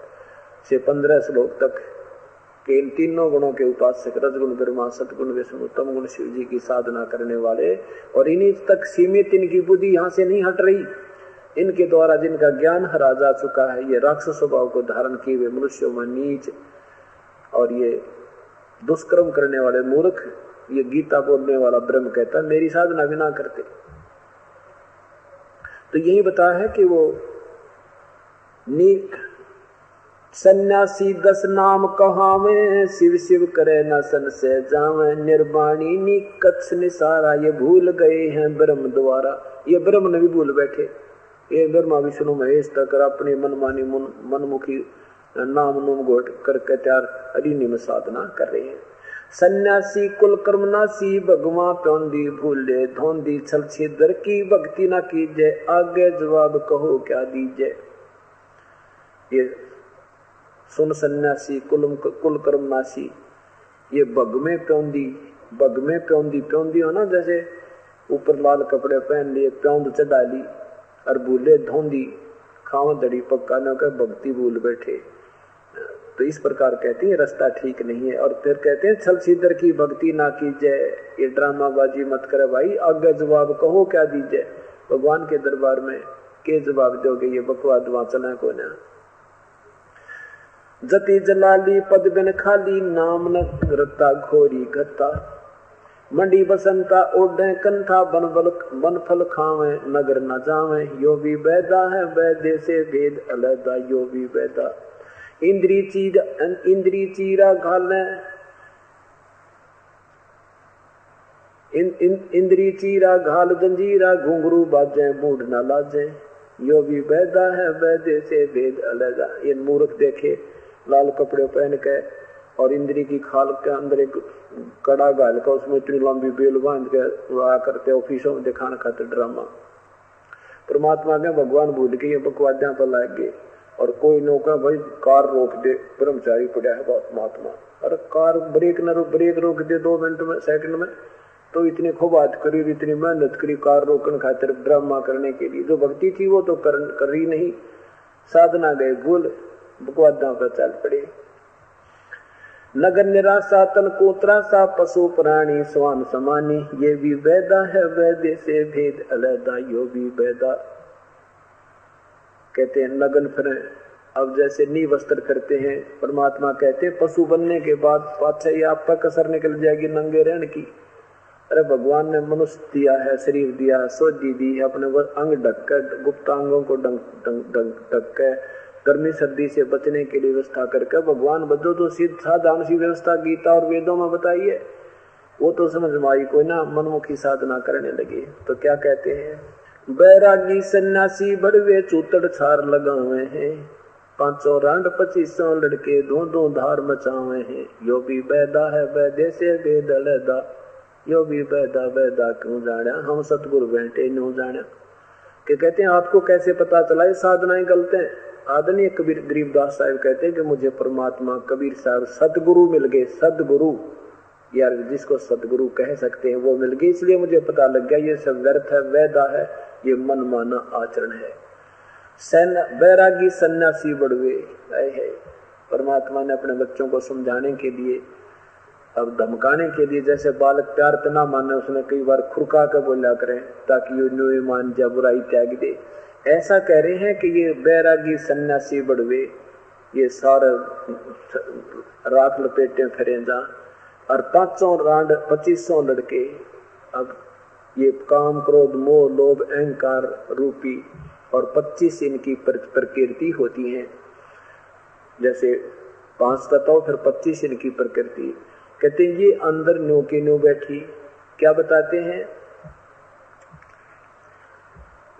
से 15 श्लोक तक कि इन तीनों गुणों के उपासक रजगुण ब्रह्मा सतगुण विष्णु तम गुण शिव जी की साधना करने वाले, और इन्हीं तक सीमित इनकी बुद्धि यहाँ से नहीं हट रही। इनके द्वारा जिनका ज्ञान हरा जा चुका है, ये राक्षस स्वभाव को धारण किए हुए मनुष्यों में नीच और ये दुष्कर्म करने वाले मूर्ख, ये गीता बोलने वाला ब्रह्म कहता है मेरी साधना भी ना करते। तो यही बताया है कि वो सन्यासी 10 नाम कहावे, शिव शिव करे न संशय जावे, निर्वाणी नी कच्छ निसारा, ये भूल गए हैं ब्रह्म द्वारा। ये ब्रह्म ने भी भूल बैठे। ये ब्रह्मा विष्णु महेश तक अपनी मनमानी मनमुखी नाम नुम घोट करके त्यार अरिनी में साधना कर रहे हैं। सन्यासी कुल कर्मनासी, भगवान प्योंदी भूले धोंदी, छल छिद्र की भक्ति ना कीजे, आगे जवाब कहो क्या दीजे। ये सुन सन्यासी कुल कर्मनासी, ये बग में प्योंदी हो ना, जैसे ऊपर लाल कपड़े पहन लिए, प्योंद चढ़ा ली, और भूले धोंदी खाव दड़ी पक्का न कर भक्ति भूल बैठे। तो इस प्रकार कहते हैं रास्ता ठीक नहीं है। और फिर कहते हैं छल छिद्र की भक्ति ना कीजिए, ये ड्रामाबाजी मत करे भाई, आगे जवाब कहो क्या दीजिए। भगवान के दरबार में के जवाब दोगे? ये बकवाद वहां चला को ना। जति जलाली पद बिन खाली, नाम न रता घोरी गता, मंडी बसंता ओढ़े कंठा, बन फल खावे नगर न जावे, यो भी वैदा है वैदे से भेद अलगा, यो भी वैदा। इंद्री चीरा घाले, इंद्री चीरा घाल जंजीरा, घुंघरू बाजे मूड न लाजे, यो भी वैदा है वैदे से भेद अलगा। ये मूर्ख देखे लाल कपड़े पहन के और इंद्री की खाल के अंदर एक कड़ा गाल का, उसमें इतनी लंबी बेल बांध के आ करते ऑफिसों में दिखाने खाते ड्रामा। परमात्मा के भगवान भूल के ये बकवादियां पर लाग गए। और कोई नौका भाई कार रोक दे, ब्रह्मचारी पड़ा है बहुत महात्मा, अरे कार ब्रेक रोक दे 2 मिनट में सेकंड में, तो इतनी खूब बात करी, इतनी मेहनत करी कार रोकने खातिर ड्रामा करने के लिए। जो भक्ति थी वो तो कर ही नहीं, साधना गए भूल, बकवादा पर चल पड़े। नगर निराशा तन को त्रासा, पशु प्राणी स्वान समानी, ये भी वैदा है वैदे से भेद अलगा, यो भी वैदा। कहते हैं नगन फिरे, अब जैसे नी वस्त्र करते हैं, परमात्मा कहते हैं पशु बनने के बाद पाछे ये आप पर कसर निकल जाएगी नंगे रहने की। अरे भगवान ने मनुष्य दिया है, शरीर दिया है, सोजी दी है, अपने अंग ढक कर, गुप्तांगों को ढक कर, गर्मी सर्दी से बचने के लिए व्यवस्था करके भगवान बदो तो साधारण सी व्यवस्था गीता और वेदों में बताइए। वो तो समझ में आई, कोई ना मनमुखी साधना करने लगे। तो क्या कहते हैं, बैरागी सन्यासी बड़वे चूतड़ छार लगावे हैं, 500 रांड 2500 लड़के दो धार मचावे हैं। यो भी बैदा है बैदे से बेदलदा, यो भी बैदा बैदा क्यों जाना, हम सतगुरु बैठे न्यू जाना। कि कहते हैं आपको कैसे पता चला ये साधनाएं गलत है। आदरणीय कबीर गरीबदास साहब कहते हैं कि मुझे परमात्मा कबीर साहब सतगुरु मिल गए। सतगुरु यार जिसको सतगुरु कह सकते हैं वो मिल गए, इसलिए मुझे पता लग गया ये सब व्यर्थ है, वैदा है, ये मनमाना आचरण है। बैरागी सन्यासी बड़वे है। परमात्मा ने अपने बच्चों को समझाने के लिए, अब धमकाने के लिए, जैसे बालक प्यार पे ना माने उसने कई बार खुरका कर बोला करें ताकि ये न्यू मान जा, बुराई त्याग दे। ऐसा कह रहे हैं कि ये बैरागी सन्यासी बड़वे ये सारे राख लपेटे फिरे जा, और 500 रांड 2500 लड़के। अब ये काम क्रोध मोह लोभ अहंकार रूपी और 25 इनकी प्रकृति होती है। जैसे 5 तत्व फिर 25 इनकी प्रकृति। कहते हैं ये अंदर न्यू की न्यू बैठी। क्या बताते हैं,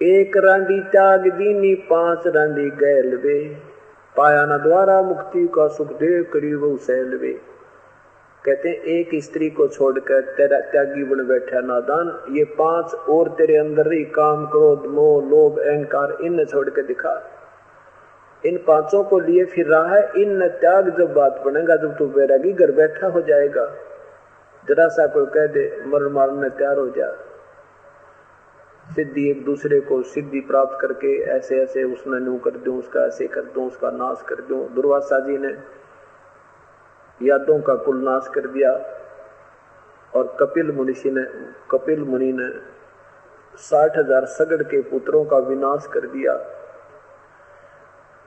एक रांडी त्याग दीनी 5 रांडी गैल वे, पाया न द्वारा मुक्ति का सुख दे करीब सैल वे। कहते हैं एक स्त्री को छोड़कर तेरा त्यागी बन बैठा नादान, ये 5 और तेरे अंदर ही काम क्रोध मोह लोभ अहंकार इन छोड़ के दिखा। इन 5 को लिए फिर रहा है, इन त्याग जब बात बनेगा, जब तू बैरागी घर बैठा हो जाएगा, जरा सा कोई कह दे मर मारने तैयार हो जा। सिद्धि एक दूसरे को सिद्धि प्राप्त करके ऐसे ऐसे उसने न्यू कर दूं, उसका ऐसे कर दूं, उसका नाश कर दूं। दुर्वासा जी ने यादों का कुल नाश कर दिया और कपिल मुनि ने 60,000 सगड़ के पुत्रों का विनाश कर दिया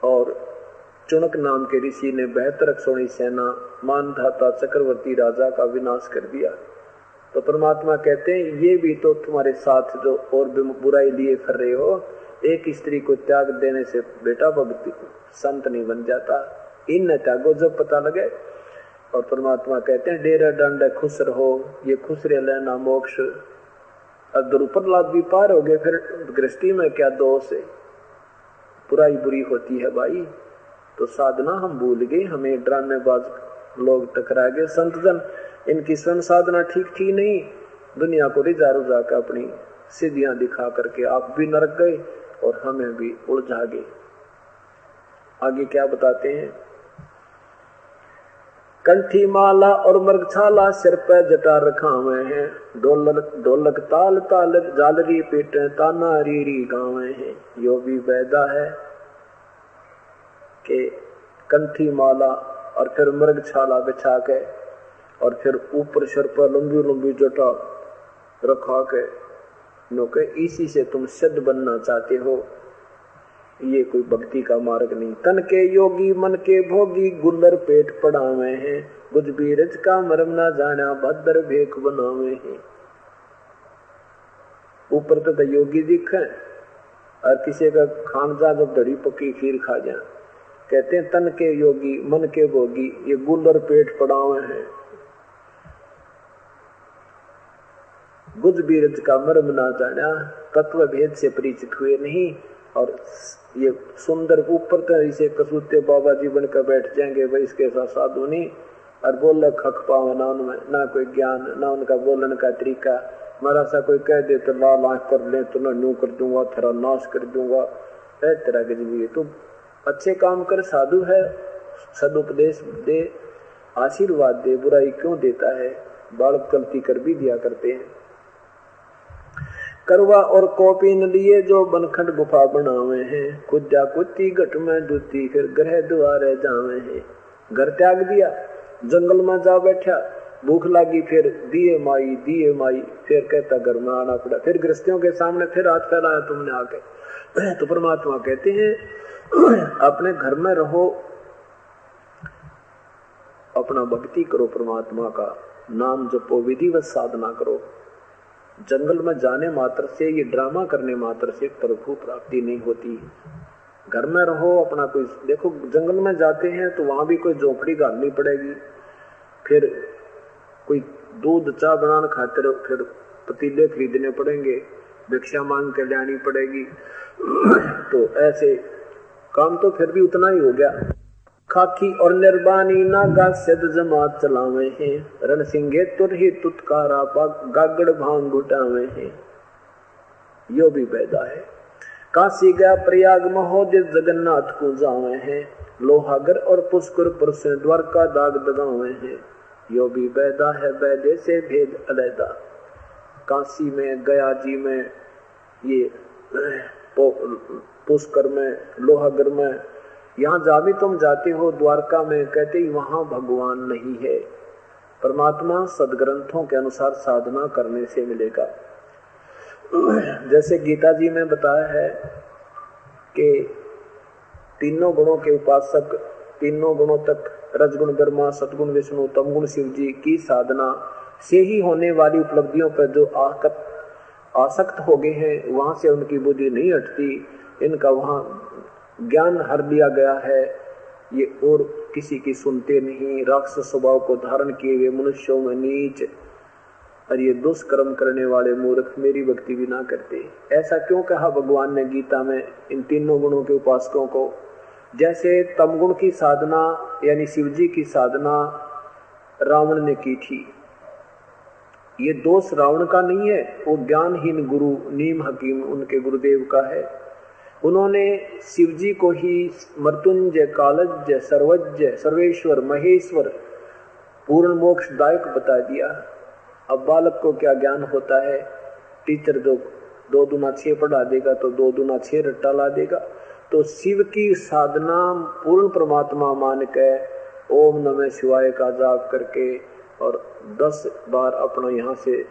और चुनक नाम के ऋषि ने 72 सेना मानधाता चक्रवर्ती राजा का विनाश कर दिया। तो परमात्मा कहते हैं ये भी तो तुम्हारे साथ जो और भी बुराई लिए फिर रहे हो, एक स्त्री को त्याग देने से बेटा भक्ति संत नहीं बन जाता, इन त्यागो जब पता लगे। और परमात्मा कहते हैं डेरा डंड खुश रहो, ये खुश रह लेना मोक्ष। अब द्रुपद लाद भी पार हो गए, फिर गृहस्थी में क्या दोष है, बुराई बुरी होती है भाई। तो साधना हम भूल गए, हमें ड्रामेबाज लोग टकरा गए। संत जन इनकी स्वयं साधना ठीक थी नहीं, दुनिया को रिझा रुझा कर अपनी सिद्धियां दिखा करके आप भी नरक गए और हमें भी उलझा गए। आगे क्या बताते हैं, कंठी माला और मृगछाला सिर पर जटा रखा हुए हैं, ढोलक ताल ताल जालरी पीट ताना रीरी गावे हैं। यो भी वैदा है कि कंठी माला और फिर मृगछाला बिछा के और फिर ऊपर सिर पर लंबी लंबी जटा रखा के नोके, इसी से तुम सिद्ध बनना चाहते हो, ये कोई भक्ति का मार्ग नहीं। तन के योगी मन के भोगी गुल्लर पेट पड़ावे हैं, गुज बीरज का मरम ना जाना भद्र भेख बनावे हैं। ऊपर तो योगी दिखे और किसी का खान जा जब दड़ी पकी खीर खा जा। कहते हैं तन के योगी मन के भोगी ये गुल्लर पेट पड़ावे हैं, गुज बीरज का मरम ना जाना, तत्व भेद से परिचित हुए नहीं। और ये सुंदर ऊपर तो इसे कसूते बाबा जी बनकर बैठ जाएंगे भाई, इसके साथ साधु नहीं और बोल खक पावे ना उनमें, ना कोई ज्ञान ना उनका बोलने का तरीका। मारा सा कोई कह दे तो ला लाख कर ले, तो ना न्यू कर दूंगा, तेरा नाश कर दूंगा, है तेरा गजबी। तो अच्छे काम कर, साधु है, सदुपदेश दे, आशीर्वाद दे, बुराई क्यों देता है। बालक गलती कर भी दिया करते हैं। करवा और कॉपी न लिए जो बनखंड गुफा बनावे हैं, कुद्या कुत्ती घट में दूती फिर ग्रह द्वारे जावे हैं। घर त्याग दिया, जंगल में जा बैठा, भूख लगी फिर दिए माई, फिर कहता घर में आना पड़ा, फिर गृहस्थियों के सामने फिर हाथ फैलाया तुमने आके। तो परमात्मा कहते हैं अपने घर में रहो, अपना भक्ति करो, परमात्मा का नाम जपो, विधिवत साधना करो। जंगल में जाने मात्र से, ये ड्रामा करने मात्र से प्रभु प्राप्ति नहीं होती। घर में रहो अपना, कोई देखो जंगल में जाते हैं तो वहां भी कोई झोपड़ी गालनी पड़ेगी, फिर कोई दूध चाय बनाने खातिर फिर पतीले खरीदने पड़ेंगे, भिक्षा मांग के लानी पड़ेगी। तो ऐसे काम तो फिर भी उतना ही हो गया। खाकी और निर्बानी नागा सिद्ध जमात चलावे हैं, रण सिंगे तुरही तुतकारा गागड़ भांग घुटावे हैं। यो भी पैदा है। काशी गया प्रयाग महोदय जगन्नाथ को जावे हैं, लोहागर और पुष्कर पर से द्वारका दाग दगावे हैं। यो भी पैदा है वैदे से भेद अलैदा। काशी में, गया जी में, ये पुष्कर में, लोहागर में, यहाँ जहाँ भी तुम जाते हो, द्वारका में, कहते ही वहां भगवान नहीं है। परमात्मा सदग्रंथों के अनुसार साधना करने से मिलेगा। जैसे गीता जी में बताया है कि तीनों गुणों के उपासक, तीनों गुणों तक, रजगुण ब्रह्मा, सतगुण विष्णु, तमगुण शिव जी की साधना से ही होने वाली उपलब्धियों पर जो आसक्त हो गए हैं, वहां से उनकी बुद्धि नहीं हटती। इनका वहां ज्ञान हर लिया गया है, ये और किसी की सुनते नहीं। राक्षस स्वभाव को धारण किए हुए मनुष्यों में नीच और ये दुष्कर्म करने वाले मूर्ख मेरी भक्ति भी ना करते। ऐसा क्यों कहा भगवान ने गीता में इन तीनों गुणों के उपासकों को? जैसे तमगुण की साधना यानी शिवजी की साधना रावण ने की थी, ये दोष रावण का नहीं है, वो ज्ञानहीन गुरु नीम हकीम उनके गुरुदेव का है। उन्होंने शिवजी को ही मृत्युंजय, कालज्ञ, सर्वज्ञ, सर्वेश्वर, महेश्वर, पूर्ण मोक्षदायक बता दिया। अब बालक को क्या ज्ञान होता है? टीचर जो 2 दूना 6 पढ़ा देगा तो 2 दूना 6 रट्टा ला देगा। तो शिव की साधना पूर्ण परमात्मा मान के ओम नमः शिवाय का जाप करके और 10 बार अपना यहाँ से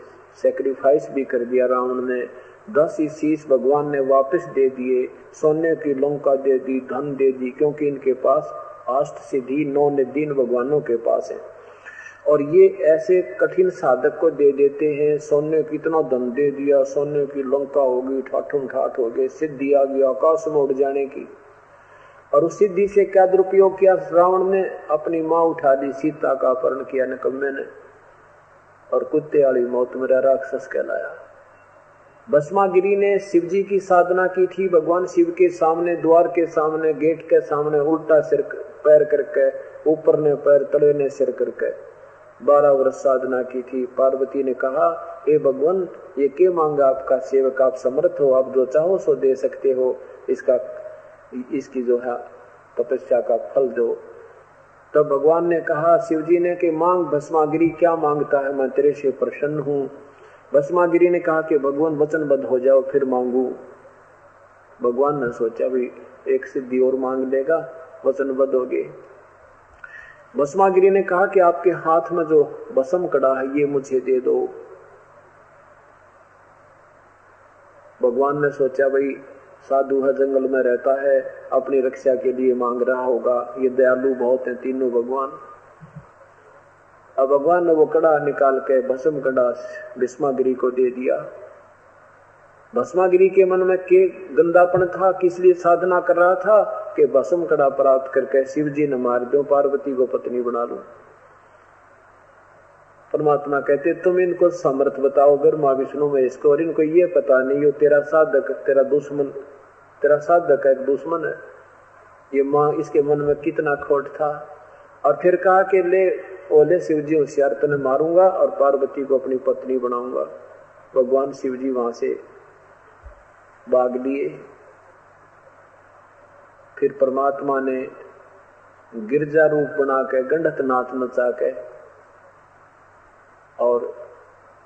सैक्रिफाइस भी कर दिया रावण ने। 10 ही शीश भगवान ने वापस दे दिए, सोने की लंका दे दी, धन दे दी, क्योंकि इनके पास अष्ट सिद्धि 9 निधि भगवानों के पास है। और ये ऐसे कठिन साधक को दे देते हैं, सोने की इतना धन दे दिया, सोने की लंका होगी, ठाठुम ठाठ हो गए, सिद्धि आ गई आकाश में उड़ जाने की। और उस सिद्धि से क्या दुरुपयोग किया रावण ने? अपनी माँ उठा दी, सीता का अपहरण किया निकम्मे ने, और कुत्ते वाली मौत मेरा राक्षस कहलाया। भस्मागिरी ने शिवजी की साधना की थी, भगवान शिव के सामने, द्वार के सामने, गेट के सामने उल्टा सिर पैर करके, ऊपर ने पैर तले ने सिर करके 12 वर्ष साधना की थी। पार्वती ने कहा, हे भगवान, ये क्या मांगा आपका सेवक, आप समर्थ हो, आप जो चाहो सो दे सकते हो, इसकी जो है तपस्या का फल दो। तब भगवान ने कहा शिवजी ने कि मांग भस्मागिरी, क्या मांगता है, मैं तेरे से प्रसन्न हूँ। भस्मागिरी ने कहा कि भगवान वचनबद्ध हो जाओ फिर मांगू। भगवान ने सोचा भी एक सिद्धि और मांग लेगा, वचनबद्ध हो गए। भस्मागिरी ने कहा कि आपके हाथ में जो भस्म कड़ा है ये मुझे दे दो। भगवान ने सोचा भाई साधु है, जंगल में रहता है, अपनी रक्षा के लिए मांग रहा होगा, ये दयालु बहुत हैं तीनों भगवान। अब भगवान ने वो कड़ा निकाल के भस्म कड़ा भस्मागिरी को दे दिया। भस्मागिरी के मन में के गंदापन था, किस लिए साधना कर रहा था कि भस्म कड़ा प्राप्त करके शिव जी ने मार दो, पार्वती को पत्नी बना लो। परमात्मा कहते तुम इनको समर्थ बताओ ब्रह्मा विष्णु में इसको, और इनको ये पता नहीं हो तेरा साधक तेरा दुश्मन, तेरा साधक एक दुश्मन है। ये माँ इसके मन में कितना खोट था। और फिर कहा कि ले ओले शिव जी होशियार, तने मारूंगा और पार्वती को अपनी पत्नी बनाऊंगा। भगवान शिव जी वहां से भाग लिए। फिर परमात्मा ने गिरजा रूप बना के गंडत नाथ नचा के और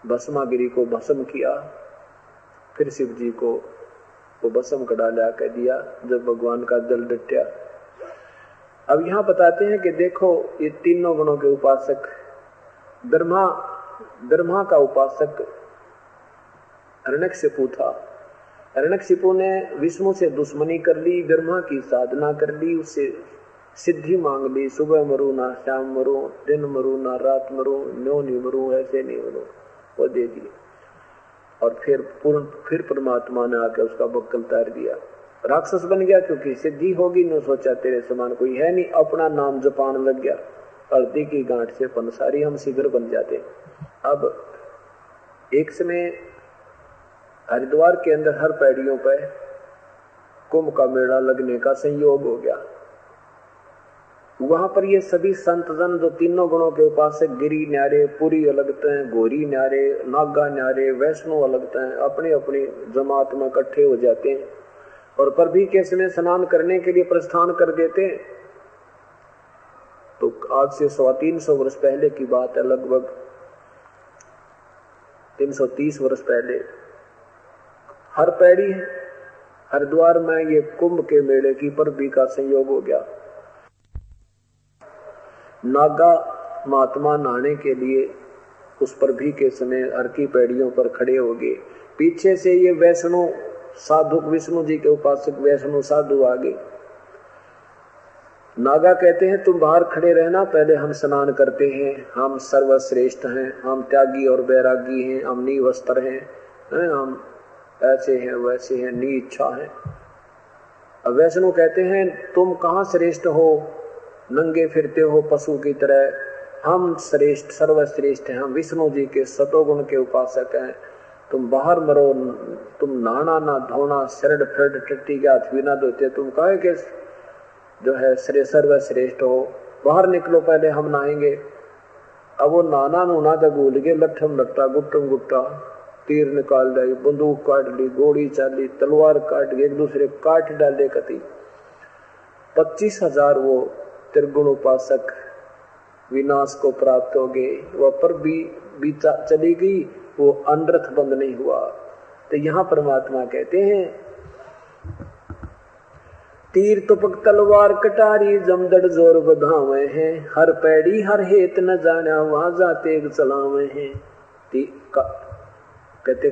भस्मागिरी को भस्म किया। फिर शिव जी को वो भस्म कड़ा ला के दिया जब भगवान का जल डटया। अब यहाँ बताते हैं कि देखो ये तीनों गुणों के उपासक, ब्रह्मा का उपासक हिरण्यकशिपु था। हिरण्यकशिपु ने विष्णु से दुश्मनी कर ली, ब्रह्मा की साधना कर ली, उससे सिद्धि मांग ली, सुबह मरू ना शाम मरू, दिन मरू ना रात मरू, न्यो नहीं मरू, ऐसे नहीं मरू, वो दे दी। और फिर परमात्मा ने आके उसका बक्कल तार दिया, राक्षस बन गया क्योंकि सिद्धि होगी। न सोचा तेरे समान कोई है नहीं, अपना नाम जपान लग गया, हल्दी की गांठ से पंसारी हम शीघ्र बन जाते। अब एक समय हरिद्वार के अंदर हर पैड़ियों पर कुंभ का मेला लगने का संयोग हो गया। वहां पर ये सभी संत जन जो तीनों गुणों के उपासक, गिरी न्यारे, पुरी अलगते हैं, गोरी न्यारे, नागा न्यारे, वैष्णव अलगते हैं, अपनी अपनी जमात में इकट्ठे हो जाते हैं और परभी के समय स्नान करने के लिए प्रस्थान कर देते हैं। तो आज से 350 वर्ष पहले की बात है, लगभग 330 वर्ष पहले हर पैड़ी हरिद्वार में ये कुंभ के मेले की परभी का संयोग हो गया। नागा महात्मा नहाने के लिए उस परभी के समय हर की पैड़ियों पर खड़े हो गए। पीछे से ये वैष्णव साधु, विष्णु जी के उपासक वैष्णव साधु आ गए। नागा कहते हैं तुम बाहर खड़े रहना, पहले हम स्नान करते हैं, हम सर्वश्रेष्ठ हैं, हम त्यागी और बैरागी हैं, हम निवस्त्र हैं, हम ऐसे हैं वैसे हैं, नी इच्छा है। अब वैष्णव कहते हैं तुम कहाँ श्रेष्ठ हो, नंगे फिरते हो पशु की तरह, हम श्रेष्ठ सर्वश्रेष्ठ हैं, हम विष्णु जी के सतोगुण के उपासक हैं, तुम बाहर मरो, तुम नहाना ना धोना, शरण फ्रड टट्टी के हाथ भी ना धोते, तुम कहे के जो है सर्वश्रेष्ठ हो, बाहर निकलो पहले हम नहाएंगे। अब वो नाना नूना तो भूल गए, लट्ठम लट्टा गुट्टम गुट्टा, तीर निकाल ली, बंदूक काट ली, गोली चाली, तलवार काट ली, एक दूसरे काट डाले कति। 25,000 वो त्रिगुण उपासक विनाश को प्राप्त हो गए। वह पर भी चली गई, वो अनर्थ बंद नहीं हुआ। तो यहाँ परमात्मा कहते हैं तीर तुपक तलवार कटारी जमदड़ जोर बधावे हैं, हर पैड़ी हर हेत न जाना वहां जाते चलावे हैं। कहते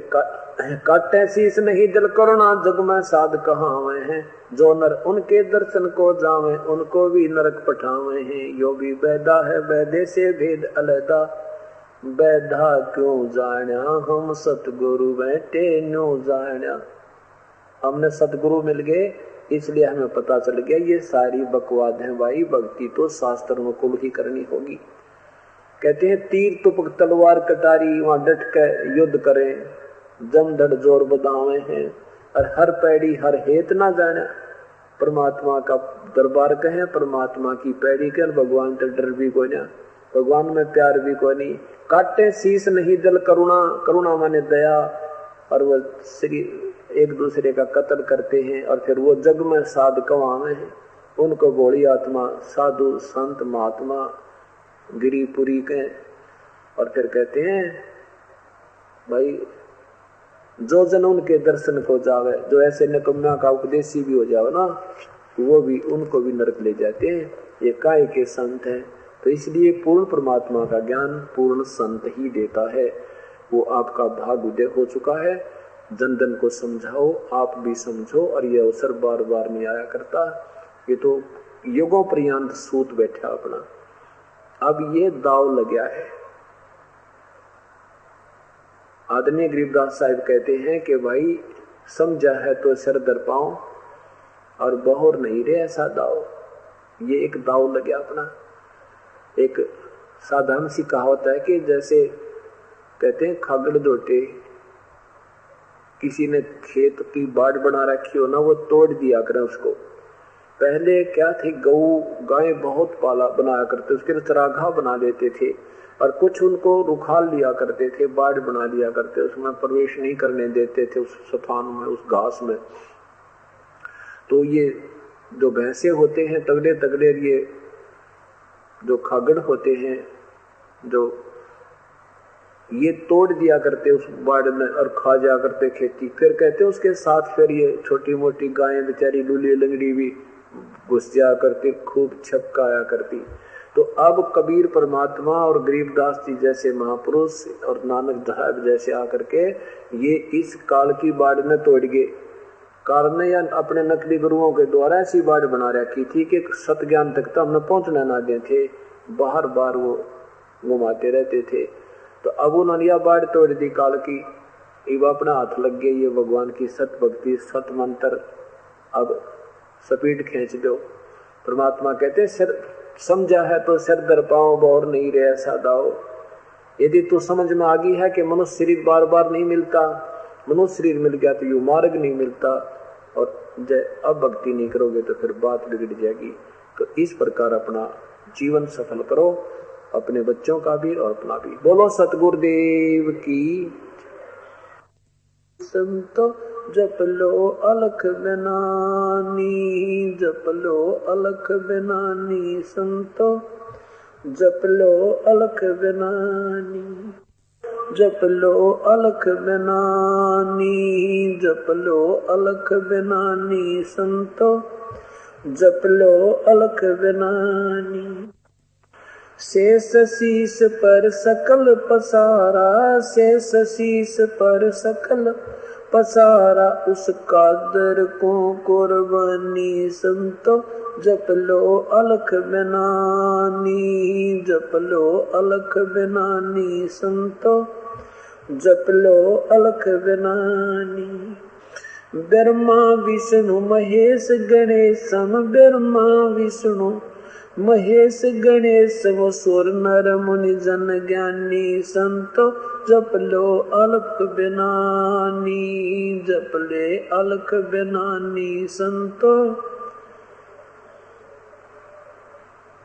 काटे शीस नहीं दिल करुणा जग में साध कहावे हैं, जो नर उनके दर्शन को जावे उनको भी नरक पठावे हैं। यो भी बैदा है बैदे से भेद अलैदा, बैधा क्यों जाना हम सतगुरु बैठे न्यू जाना। हमने सतगुरु मिल गए इसलिए हमें पता चल गया ये सारी बकवाद है भाई, भक्ति तो शास्त्रों को ही करनी होगी। कहते हैं तीर तुपक तलवार कटारी वहां डट कर युद्ध करें, जमधड़ जोर बदावे हैं, और हर पैड़ी हर हेत ना जाने। परमात्मा का दरबार कहे, परमात्मा की पैड़ी के, भगवान तो डर भी कोई ना, भगवान में प्यार भी कोई नहीं। काटे शीस नहीं दिल करुणा, करुणा माने दया, और वह श्री एक दूसरे का कत्ल करते हैं और फिर वो जग में साध कवावे हैं, उनको बोली आत्मा साधु संत महात्मा गिरिपुरी के। और फिर कहते हैं भाई जो जन उनके दर्शन को जावे, जो ऐसे निकम्मा का उपदेशी भी हो जावे ना, वो भी उनको भी नरक ले जाते हैं। ये काय के संत हैं। तो इसलिए पूर्ण परमात्मा का ज्ञान पूर्ण संत ही देता है। वो आपका भाग उदय हो चुका है, जन जन को समझाओ, आप भी समझो, और ये अवसर बार बार नहीं आया करता। ये तो युगों पर्यंत सूत बैठा अपना, अब ये दाव लग गया है। आदरणीय गरीबदास साहिब कहते हैं कि भाई समझा है तो सिर दर पाओ, और बहुर नहीं रे ऐसा दाव। ये एक दाव लग गया अपना। एक साधारण सी कहावत है कि जैसे कहते हैं खागड़ दोटे, किसी ने खेत की बाड़ बना रखी हो ना, वो तोड़ दिया करे उसको। पहले क्या थे, गऊ गाय बहुत पाला बनाया करते, उसके चरागाह बना देते थे, और कुछ उनको रुखाल लिया करते थे, बाड़ बना लिया करते, उसमें प्रवेश नहीं करने देते थे, उस स्थान में, उस घास में। तो ये जो भैंसे होते हैं तगड़े तगड़े, ये जो खागड़ होते हैं, जो ये तोड़ दिया करते उस बाड़ में और खा जा करते खेती। फिर कहते उसके साथ फिर ये छोटी मोटी गायें बेचारी लूली लंगड़ी भी घुस जा करती, खूब छपकाया करती। तो अब कबीर परमात्मा और गरीबदास जी जैसे महापुरुष और नानक साहब जैसे आकर के ये इस काल की बाड़ में तोड़ गए। कारण या अपने नकली गुरुओं के द्वारा ऐसी बाड़ बना रखी थी कि सत ज्ञान तक तो हमने पहुंचना ना दे थे, बार बार वो घुमाते रहते थे। तो अब उन्होंने यह बाढ़ तोड़ दी काल की, अब अपना हाथ लग गई ये भगवान की सत भक्ति सत मंत्र, अब स्पीड खींच दो। परमात्मा कहते सिर समझा है तो सिर दर पाओ, और नहीं रे ऐसा दाओ। यदि तो समझ में आ गई है कि मनुष्य शरीर बार बार नहीं मिलता, मनुष्य शरीर मिल गया तो यू मार्ग नहीं मिलता, और अब भक्ति नहीं करोगे तो फिर बात बिगड़ जाएगी। तो इस प्रकार अपना जीवन सफल करो, अपने बच्चों का भी और अपना भी। बोलो सतगुरुदेव की। संतो जप लो अलख बेनानी, जप लो अलख बेनानी, संतो जप लो अलख बेनानी, जप लो अलख बेनानी, जप लो अलख बेनानी, संतो जप लो अलख बेनानी। शेष शीस पर सकल पसारा, शेष शीस पर सकल पसारा, उस कादर को कुर्बानी, संतो जप लो अलख बेनानी, जप लो अलख बेनानी, संतो जप लो अलख बेनानी। ब्रह्मा विष्णु महेश गणेश सम, ब्रह्मा विष्णु महेश गणेश वो सुर नर मुनि जन ज्ञानी, संतो जप लो अलख बेनानी, जप ले अलख बेनानी, संतो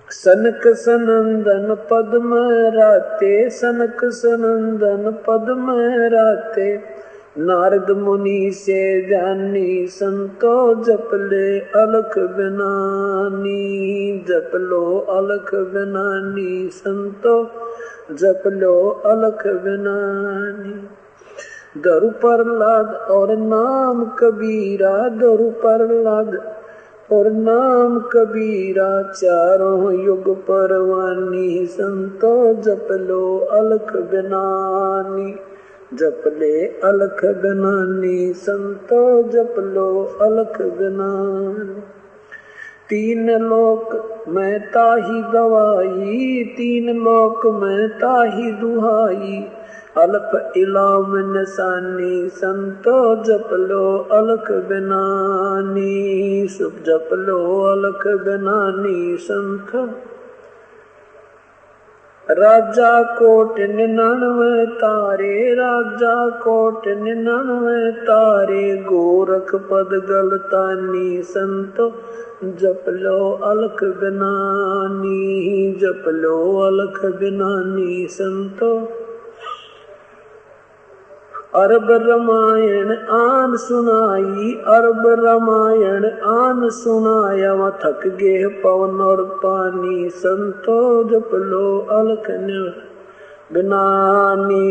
सनक सनंदन पद्म राते, सनक सनंदन पद्म राते, नारद मुनि से जानी, संतो जप ले अलख बेनानी, जप लो अलख बेनानी, संतो जप लो अलख बेनानी। दरु प्रहलाद और नाम कबीरा, दरु प्रहलाद और नाम कबीरा, चारों युग परवानी, संतो जप लो अलख बेनानी, जप ले अलख बेनानी, संतो जप लो अलख बेनानी। तीन लोक में ताही गवाई, तीन लोक में ताही दुहाई, अलख इलाम निशानी, संतो जप लो अलख बेनानी, सुख जप लो अलख बेनानी, संतो राजा कोट 99 तारे, राजा कोट 99 तारे, गोरख पद गलतानी, संतो जप लो अलख बेनानी, जप लो अलख बेनानी, संतो अरब रामायण आन सुनाई, अरब रामायण आन सुनाया, वह थक गे पवन और पानी, संतो जप लो अलख बेनानी,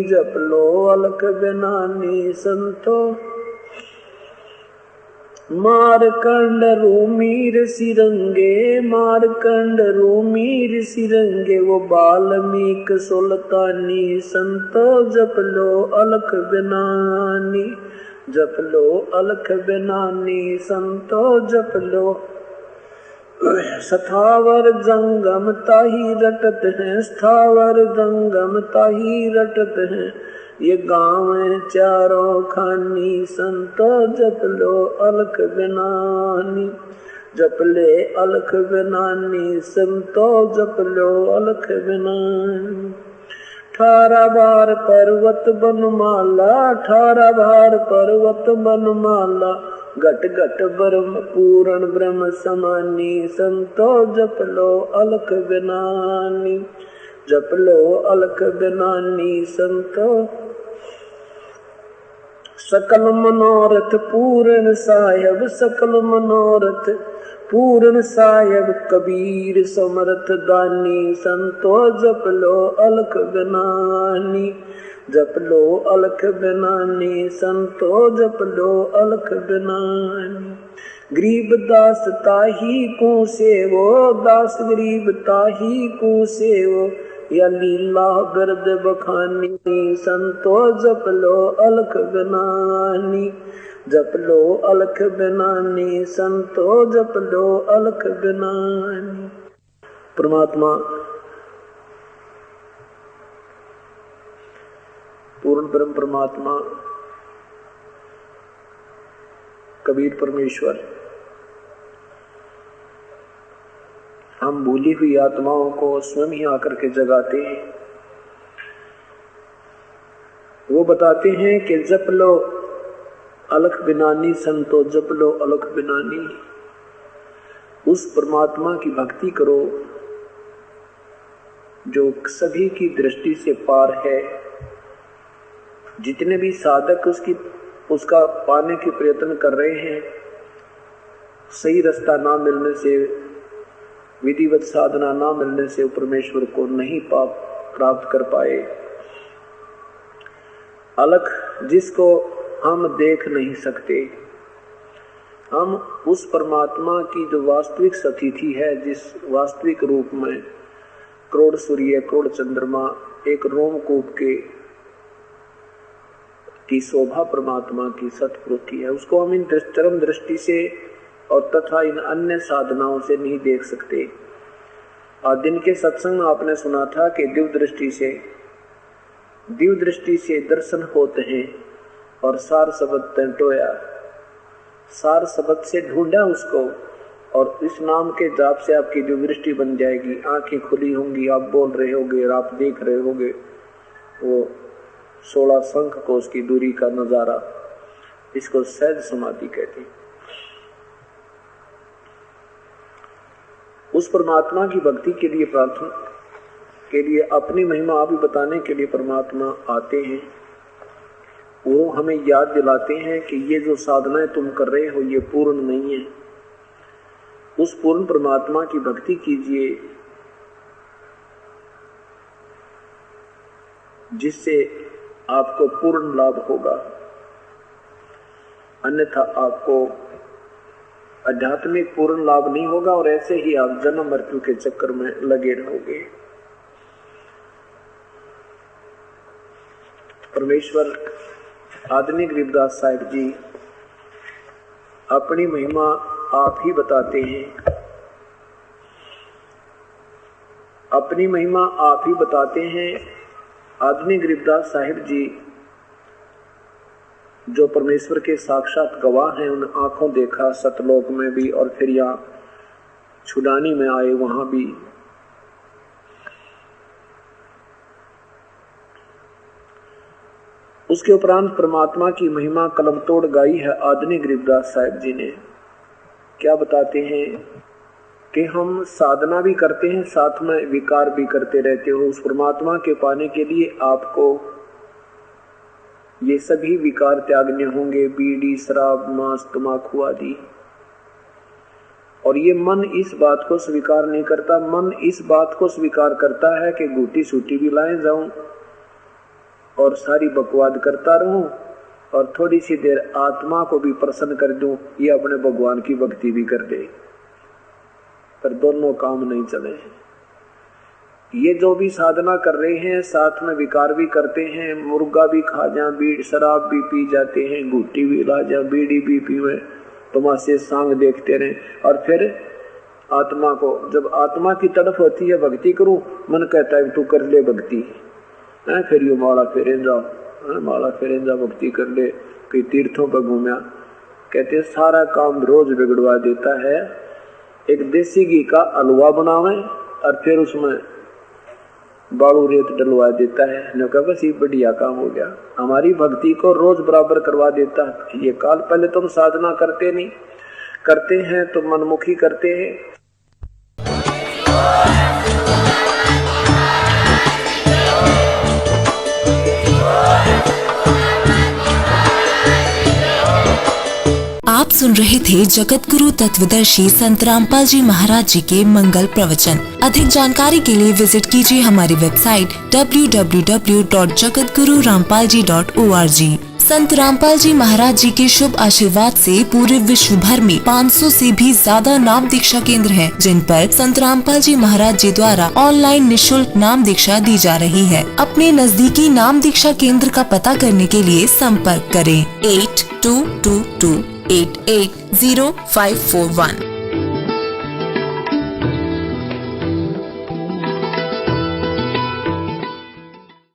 जप लो अलख बेनानी, संतो मारकंड रूमीर सिरंगे, मारकंड रूमीर सिरंगे, वो बाल्मीक सुल्तानी, संतो जप लो अलख बेनानी, जप लो अलख बेनानी, संतो जप लो। स्थावर जंगम ताही रटत हैं, स्थावर जंगम ताही रटत हैं, ये गाँव चारों खानी, संतो जप लो अलख बेनानी, जप ले अलख बेनानी, संतो जप लो अलख बेनानी। 18 बार पर्वत बनमाला, 18 बार पर्वत बनमाला, घट घट ब्रह्म पूर्ण ब्रह्म समानी, संतो जप लो अलख बेनानी, जप लो अलख बेनानी, संतो सकल मनोरथ पूर्ण साहेब, सकल मनोरथ पूर्ण साहेब, कबीर समर्थ दानी, संतो जप लो अलख बेनानी, जप लो अलख बेनानी, संतो जप लो अलख बेनानी। गरीब दास ताही को सेवो, दास गरीब ताही को सेवो, या लीला बिरद बखानी, संतो जप लो अलख बेनानी, जप लो अलख बेनानी, संतो जप लो अलख बेनानी। परमात्मा पूर्ण ब्रह्म परमात्मा कबीर परमेश्वर हम भूली हुई आत्माओं को स्वयं ही आकर के जगाते हैं। वो बताते हैं कि जप लो अलख बिनानी संतो, जप लो अलख बिनानी। उस परमात्मा की भक्ति करो जो सभी की दृष्टि से पार है। जितने भी साधक उसका पाने के प्रयत्न कर रहे हैं, सही रास्ता ना मिलने से, विधिवत साधना ना मिलने से परमेश्वर को नहीं प्राप्त कर पाए। अलख जिसको हम देख नहीं सकते, हम उस परमात्मा की जो वास्तविक स्थिति है, जिस वास्तविक रूप में करोड़ सूर्य करोड़ चंद्रमा एक रोमकूप की शोभा परमात्मा की सतपुरुष की है, उसको हम इन चरम दृष्टि से और तथा इन अन्य साधनाओं से नहीं देख सकते। आज दिन के सत्संग में आपने सुना था कि दिव्य दृष्टि से दर्शन होते हैं और सार शब्द टंटोया, सार शब्द से ढूंढा उसको और इस नाम के जाप से आपकी जो दृष्टि बन जाएगी, आंखें खुली होंगी, आप बोल रहे होगे और आप देख रहे होगे वो 16 शंख कोश की दूरी का नजारा। इसको सहज समाधि कहते हैं। उस परमात्मा की भक्ति के लिए, प्रार्थना के लिए, अपनी महिमा भी बताने के लिए परमात्मा आते हैं। वो हमें याद दिलाते हैं कि ये जो साधनाएं तुम कर रहे हो ये पूर्ण नहीं है। उस पूर्ण परमात्मा की भक्ति कीजिए जिससे आपको पूर्ण लाभ होगा, अन्यथा आपको आध्यात्मिक पूर्ण लाभ नहीं होगा और ऐसे ही आप जन्म मृत्यु के चक्कर में लगे रहोगे। परमेश्वर आदरणीय गरीबदास साहिब जी अपनी महिमा आप ही बताते हैं, अपनी महिमा आप ही बताते हैं। आदरणीय गरीबदास साहिब जी जो परमेश्वर के साक्षात गवाह हैं, उन आंखों देखा सतलोक में भी और फिर यहाँ छुड़ानी में आए वहां भी। उसके उपरांत परमात्मा की महिमा कलम तोड़ गाई है आदरणीय गरीबदास साहिब जी ने। क्या बताते हैं कि हम साधना भी करते हैं, साथ में विकार भी करते रहते हो। उस परमात्मा के पाने के लिए आपको ये सभी विकार त्यागने होंगे, बीड़ी शराब मांस तम्बाकू आदि। और ये मन इस बात को स्वीकार नहीं करता, मन इस बात को स्वीकार करता है कि घूटी सूटी भी लाए जाऊं और सारी बकवाद करता रहूं और थोड़ी सी देर आत्मा को भी प्रसन्न कर दूं, ये अपने भगवान की भक्ति भी कर दे। पर दोनों काम नहीं चले। ये जो भी साधना कर रहे हैं साथ में विकार भी करते हैं, मुर्गा भी खा जाए, बीड़ी शराब भी पी जाते हैं, घूटी भी ला जाए, बीड़ी भी पीवे, तमाशे सांग देखते रहे और फिर आत्मा को, जब आत्मा की तड़फ होती है भक्ति करूं, मन कहता है तू कर ले भक्ति, फिर यू माला फेरे जाओ, माला फेरे जा भक्ति कर ले, कई तीर्थों पर घूमया। कहते सारा काम रोज बिगड़वा देता है। एक देसी घी का हलवा बनावे और फिर उसमें बालू रेत डलवा देता है, न कहा बस ये बढ़िया काम हो गया। हमारी भक्ति को रोज बराबर करवा देता है। ये काल पहले तुम साधना करते नहीं, करते हैं तो मनमुखी करते हैं। आप सुन रहे थे जगत गुरु तत्वदर्शी संत रामपाल जी महाराज जी के मंगल प्रवचन। अधिक जानकारी के लिए विजिट कीजिए हमारी वेबसाइट www.jagatgururampalji.org। संत रामपाल जी महाराज जी के शुभ आशीर्वाद से पूरे विश्व भर में 500 से भी ज्यादा नाम दीक्षा केंद्र हैं, जिन पर संत रामपाल जी महाराज जी द्वारा ऑनलाइन निशुल्क नाम दीक्षा दी जा रही है। अपने नजदीकी नाम दीक्षा केंद्र का पता करने के लिए संपर्क करें 8222880541।